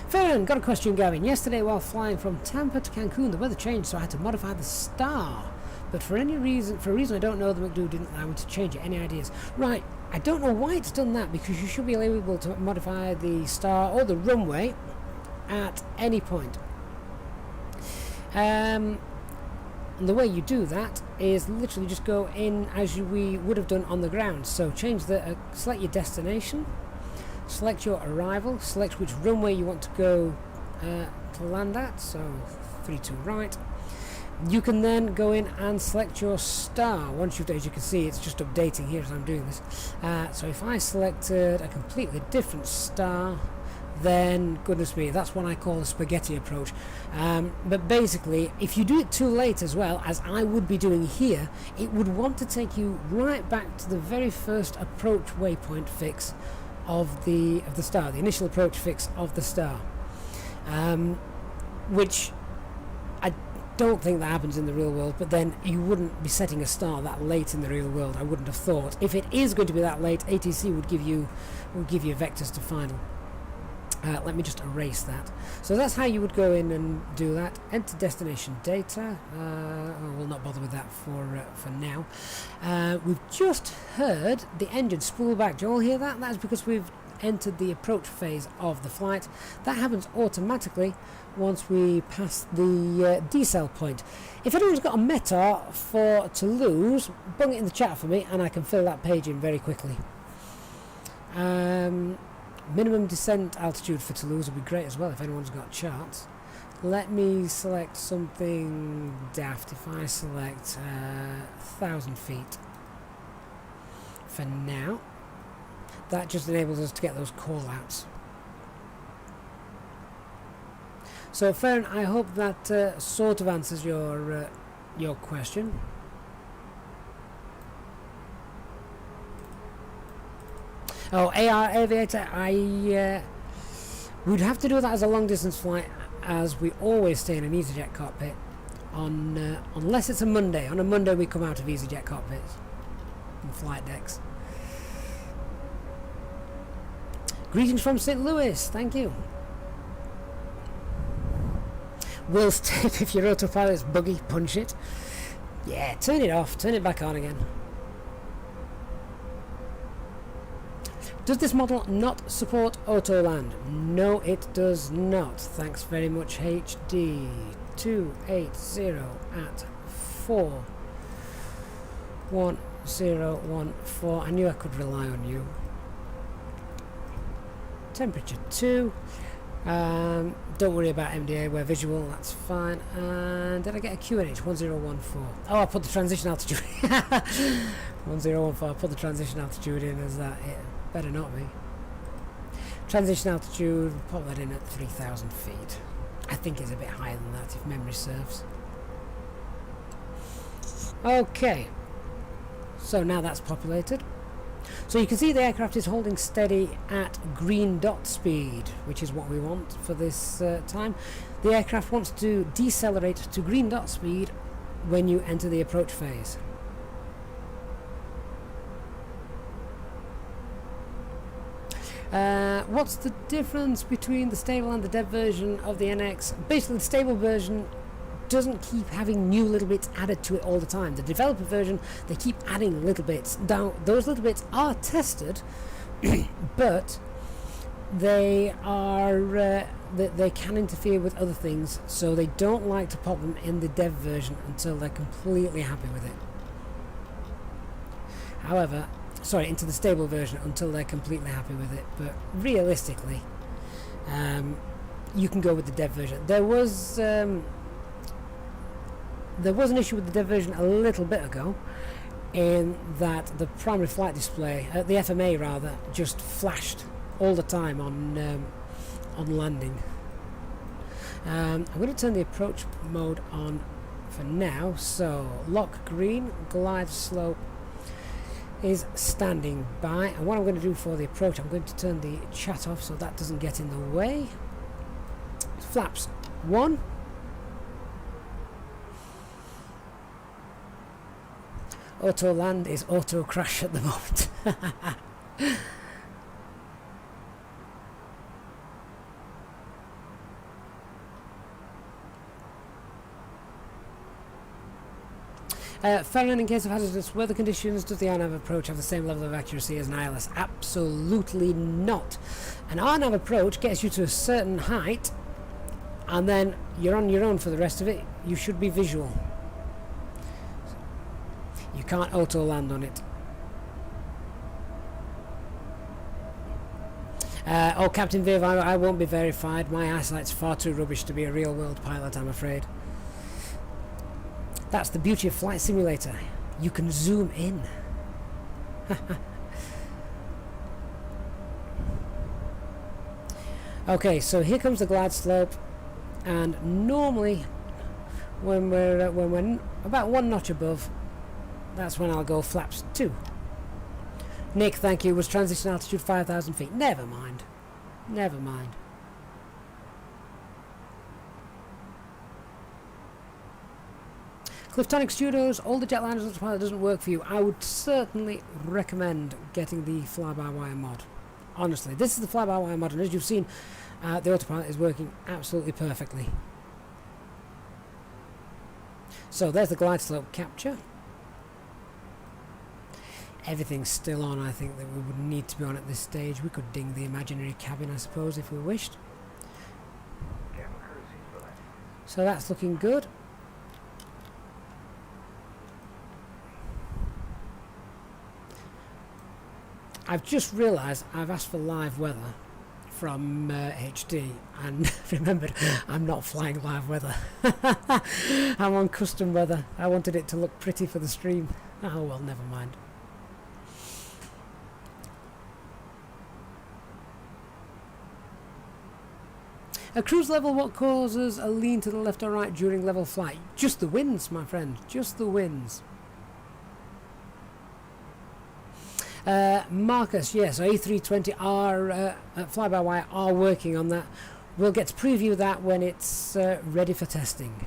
Farron, got a question going. Yesterday while flying from Tampa to Cancun, the weather changed, so I had to modify the star. But for a reason I don't know, the McDo didn't allow me to change it. Any ideas? Right, I don't know why it's done that, because you should be able to modify the star or the runway at any point. And the way you do that is literally just go in as we would have done on the ground. So change select your destination, select your arrival, select which runway you want to go to land at, so 32 right, you can then go in and select your star. Once you've, as you can see, it's just updating here as I'm doing this. So if I selected a completely different star, then goodness me, that's what I call the spaghetti approach. But basically, if you do it too late as well, as I would be doing here, it would want to take you right back to the very first approach waypoint fix of the star, the initial approach fix of the star, which I don't think that happens in the real world. But then you wouldn't be setting a star that late in the real world, I wouldn't have thought. If it is going to be that late, ATC would give you vectors to final. Let me just erase that. So that's how you would go in and do that. Enter destination data. We'll not bother with that for now. We've just heard the engine spool back. Do you all hear that? That's because we've entered the approach phase of the flight. That happens automatically once we pass the decel point. If anyone's got a METAR for Toulouse, bung it in the chat for me and I can fill that page in very quickly. Minimum descent altitude for Toulouse would be great as well if anyone's got charts. Let me select something daft. If I select 1,000 feet for now, that just enables us to get those call outs. So Farron, I hope that sort of answers your question. Oh, AR Aviator, we'd have to do that as a long distance flight, as we always stay in an EasyJet cockpit unless it's a Monday. On a Monday we come out of EasyJet cockpits and flight decks. Greetings from St. Louis, thank you. Will's tip, if your autopilot's buggy, punch it. Yeah, turn it off, turn it back on again. Does this model not support autoland? No, it does not. Thanks very much, HD 280 at 41014. I knew I could rely on you. Temperature 2. Don't worry about MDA, we're visual, that's fine. And did I get a QNH? 1014. Oh, I put the transition altitude 1014, I put the transition altitude in as that. It better not be. Transition altitude, pop that in at 3,000 feet. I think it's a bit higher than that if memory serves. Okay, so now that's populated. So you can see the aircraft is holding steady at green dot speed, which is what we want for this time. The aircraft wants to decelerate to green dot speed when you enter the approach phase. What's the difference between the stable and the dev version of the NX? Basically, the stable version doesn't keep having new little bits added to it all the time. The developer version, they keep adding little bits. Now, those little bits are tested, but they are they can interfere with other things, so they don't like to pop them in the dev version until they're completely happy with it. However, sorry, into the stable version until they're completely happy with it. But realistically, you can go with the dev version. There was an issue with the dev version a little bit ago, in that the primary flight display, the FMA rather, just flashed all the time on landing. I'm going to turn the approach mode on for now. So lock green, glide slope is standing by, and what I'm going to do for the approach, I'm going to turn the chat off so that doesn't get in the way. Flaps 1. Auto land is auto crash at the moment. Farron, in case of hazardous weather conditions, does the RNAV approach have the same level of accuracy as an ILS? Absolutely not. An RNAV approach gets you to a certain height, and then you're on your own for the rest of it. You should be visual. You can't auto land on it. Oh, Captain Viv, I won't be verified. My eyesight's far too rubbish to be a real world pilot, I'm afraid. That's the beauty of Flight Simulator. You can zoom in. Okay, so here comes the glide slope, and normally when we're about one notch above, that's when I'll go flaps 2. Nick, thank you, was transition altitude 5,000 feet. Never mind. Never mind. Cliftonic Studios, all the jetliners Autopilot doesn't work for you. I would certainly recommend getting the fly-by-wire mod. Honestly, this is the fly-by-wire mod, and as you've seen, the Autopilot is working absolutely perfectly. So there's the glide slope capture. Everything's still on. I think that we would need to be on at this stage. We could ding the imaginary cabin, I suppose, if we wished. So that's looking good. I've just realised I've asked for live weather from HD, and remembered I'm not flying live weather. I'm on custom weather. I wanted it to look pretty for the stream. Oh well, never mind. At cruise level, what causes a lean to the left or right during level flight? Just the winds, my friend. Just the winds. Marcus, yes, A320 are fly-by-wire are working on that. We'll get to preview that when it's ready for testing.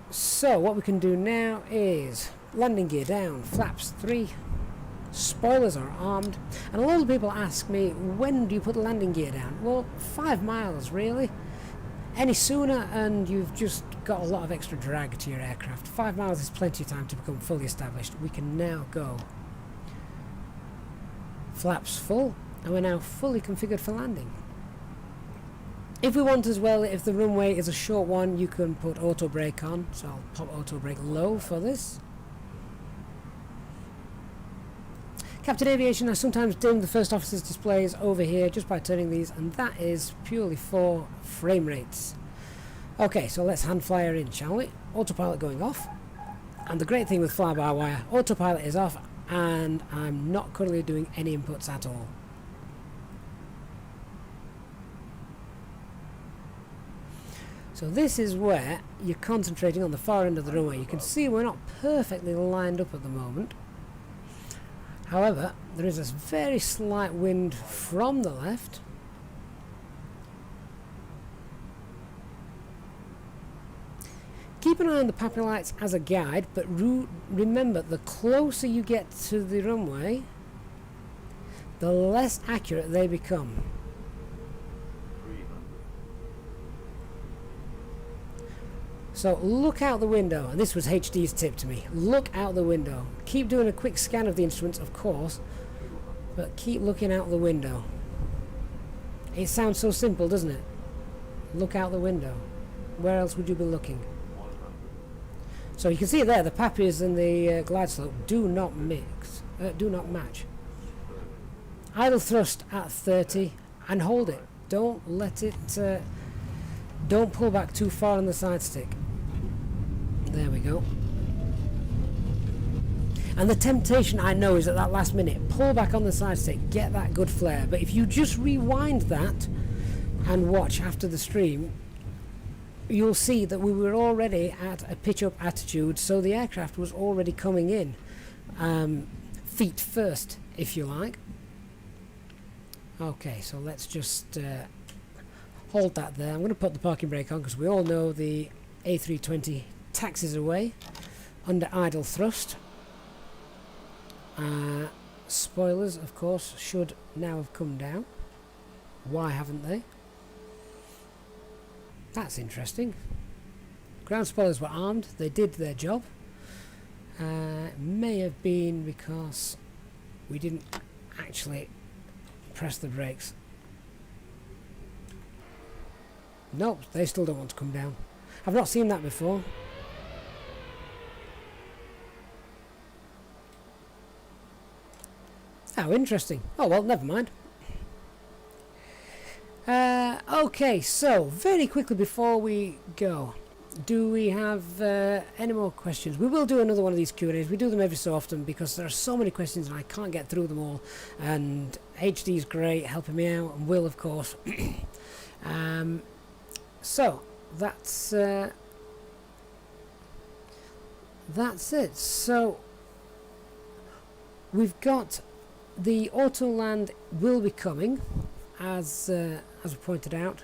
So what we can do now is landing gear down, flaps 3, spoilers are armed, and a lot of people ask me, when do you put the landing gear down? Well, 5 miles really. Any sooner and you've just got a lot of extra drag to your aircraft. 5 miles is plenty of time to become fully established. We can now go. Flaps full, and we're now fully configured for landing. If we want as well, if the runway is a short one, you can put auto brake on. So I'll pop auto brake low for this. Captain Aviation, I sometimes dim the first officer's displays over here just by turning these, and that is purely for frame rates. Okay, so let's hand flyer in, shall we? Autopilot going off. And the great thing with fly-by-wire, autopilot is off, and I'm not currently doing any inputs at all. So this is where you're concentrating on the far end of the runway. You can see we're not perfectly lined up at the moment. However, there is a very slight wind from the left. Keep an eye on the PAPI lights as a guide, but remember, the closer you get to the runway, the less accurate they become. So look out the window, and this was HD's tip to me. Look out the window. Keep doing a quick scan of the instruments, of course, but keep looking out the window. It sounds so simple, doesn't it? Look out the window. Where else would you be looking? So you can see there, the PAPIs and the glide slope do not match. Idle thrust at 30 and hold it. Don't let it, don't pull back too far on the side stick. There we go. And the temptation, I know, is at that last minute, pull back on the side stick, get that good flare. But if you just rewind that and watch after the stream, you'll see that we were already at a pitch up attitude, so the aircraft was already coming in feet first, if you like. Okay, so let's just hold that there. I'm going to put the parking brake on because we all know the A320 taxis away under idle thrust. Spoilers, of course, should now have come down. Why haven't they? That's interesting. Ground spoilers were armed. They did their job. May have been because we didn't actually press the brakes. Nope, they still don't want to come down. I've not seen that before. How interesting. Oh well, never mind. Okay, so very quickly before we go, do we have any more questions? We will do another one of these Q&As. We do them every so often because there are so many questions and I can't get through them all. And HD is great, helping me out, and Will, of course. So that's it. So we've got the Autoland will be coming, as we pointed out.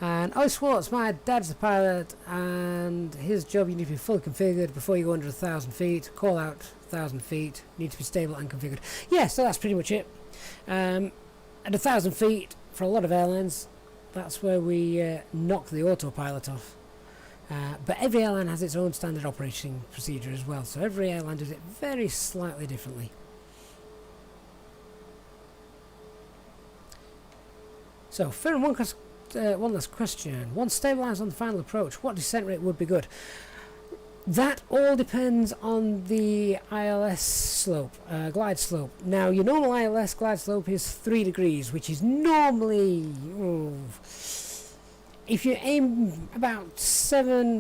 And Schwartz, my dad's a pilot, and his job you need to be fully configured before you go under 1,000 feet. Call out 1,000 feet. Need to be stable and configured. Yeah, so that's pretty much it. At 1,000 feet, for a lot of airlines, that's where we knock the autopilot off. But every airline has its own standard operating procedure as well, so every airline does it very slightly differently. So, fair and one last question. Once stabilised on the final approach, what descent rate would be good? That all depends on the ILS slope, glide slope. Now, your normal ILS glide slope is 3 degrees, which is normally, if you aim about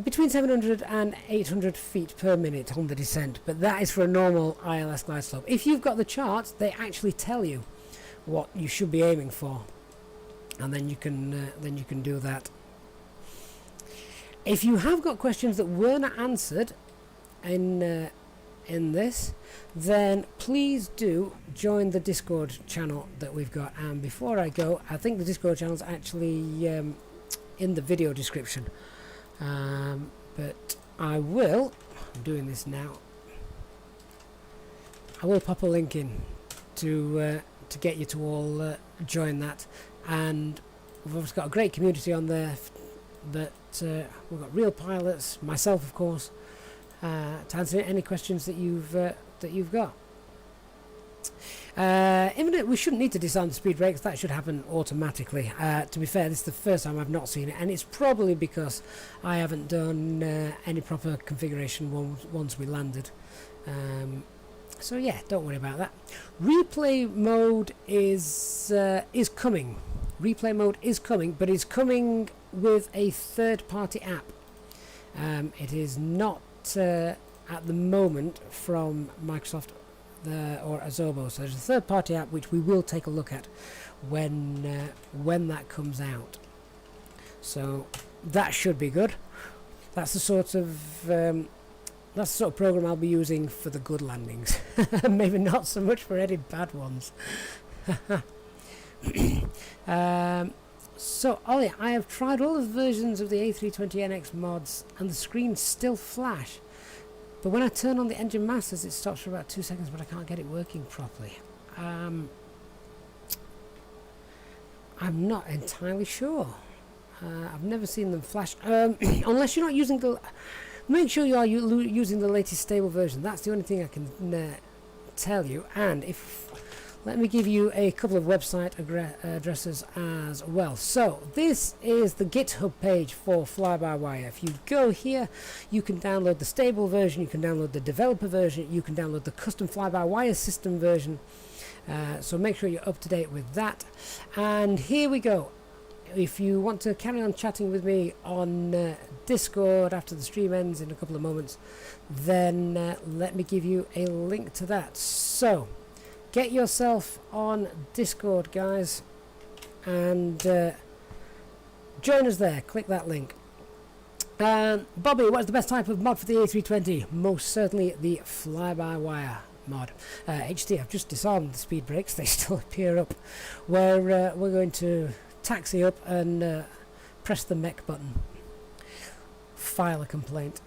between 700 and 800 feet per minute on the descent, but that is for a normal ILS glide slope. If you've got the charts, they actually tell you what you should be aiming for, and then you can do that. If you have got questions that weren't answered in this, then please do join the Discord channel that we've got. And before I go, I think the Discord channel is actually in the video description. But I'm doing this now. I will pop a link in to get you to all join that. And we've obviously got a great community on there. That we've got real pilots, myself of course, to answer any questions that you've got. We shouldn't need to disarm the speed brakes. That should happen automatically. To be fair, this is the first time I've not seen it, and it's probably because I haven't done any proper configuration once we landed. So yeah, don't worry about that. Replay mode is coming. Replay mode is coming, but it's coming with a third-party app. It is not at the moment from Microsoft or Azobo. So there's a third-party app which we will take a look at when that comes out. So that should be good. That's the sort of program I'll be using for the good landings. Maybe not so much for any bad ones. So Ollie, I have tried all the versions of the A320NX mods and the screens still flash, but when I turn on the engine masters it stops for about 2 seconds, but I can't get it working properly. I'm not entirely sure. I've never seen them flash, unless you're not using the... Make sure you are using the latest stable version. That's the only thing I can tell you. And let me give you a couple of website addresses as well. So this is the GitHub page for Fly-by-Wire. If you go here, you can download the stable version, you can download the developer version, you can download the custom Fly-by-Wire system version. So make sure you're up to date with that. And here we go. If you want to carry on chatting with me on Discord after the stream ends in a couple of moments, then let me give you a link to that. So get yourself on Discord, guys, and join us there. Click that link. Bobby, what is the best type of mod for the A320? Most certainly the fly-by-wire mod. HT, I've just disarmed the speed brakes. They still appear up. We're going to taxi up and press the mech button. File a complaint.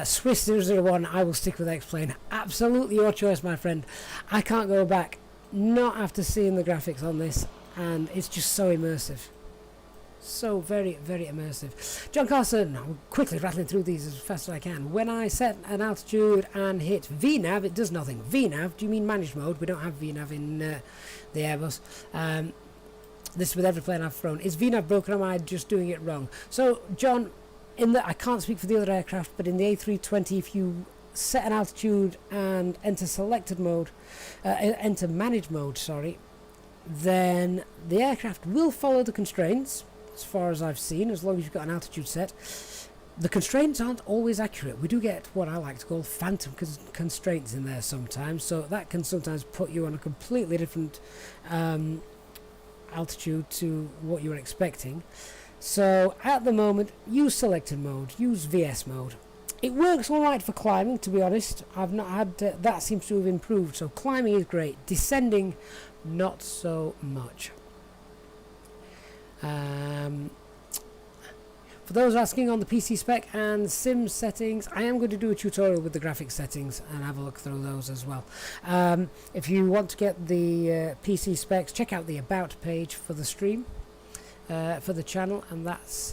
Swiss 001, I will stick with X-Plane. Absolutely your choice, my friend. I can't go back, not after seeing the graphics on this, and it's just so immersive. So very, very immersive. John Carson, I'm quickly rattling through these as fast as I can. When I set an altitude and hit VNAV, it does nothing. VNAV, do you mean managed mode? We don't have VNAV in the Airbus. This is with every plane I've flown. Is VNAV broken, or am I just doing it wrong? So, John, I can't speak for the other aircraft, but in the A320, if you set an altitude and enter selected mode, enter manage mode, sorry, then the aircraft will follow the constraints, as far as I've seen, as long as you've got an altitude set. The constraints aren't always accurate. We do get what I like to call phantom constraints in there sometimes, so that can sometimes put you on a completely different altitude to what you were expecting. So at the moment, use selected mode, use VS mode. It works alright for climbing, to be honest. I've not had that seems to have improved, so climbing is great. Descending, not so much. For those asking on the PC spec and sim settings, I am going to do a tutorial with the graphics settings and have a look through those as well. If you want to get the PC specs, check out the About page for the stream, for the channel, and that's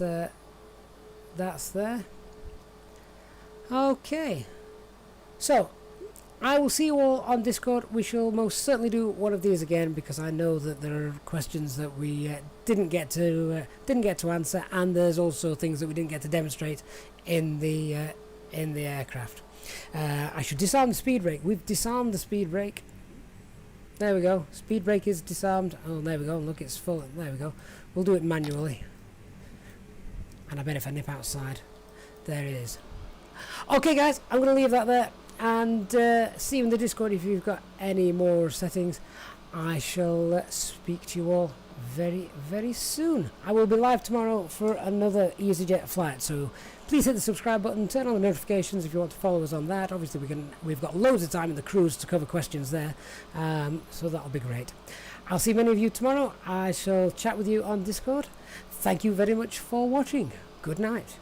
there. Okay, so I will see you all on Discord. We shall most certainly do one of these again, because I know that there are questions that we didn't get to answer, and there's also things that we didn't get to demonstrate in the aircraft. I should disarm the speed brake. We've disarmed the speed brake. There we go. Speed brake is disarmed. Oh, there we go. Look, it's full. There we go. We'll do it manually. And I bet if I nip outside, there it is. Okay, guys, I'm going to leave that there. And see you in the Discord if you've got any more settings. I shall speak to you all very, very soon. I will be live tomorrow for another EasyJet flight, so please hit the subscribe button, turn on the notifications if you want to follow us on that. Obviously we've got loads of time in the cruise to cover questions there, so that'll be great. I'll see many of you tomorrow. I shall chat with you on Discord. Thank you very much for watching. Good night.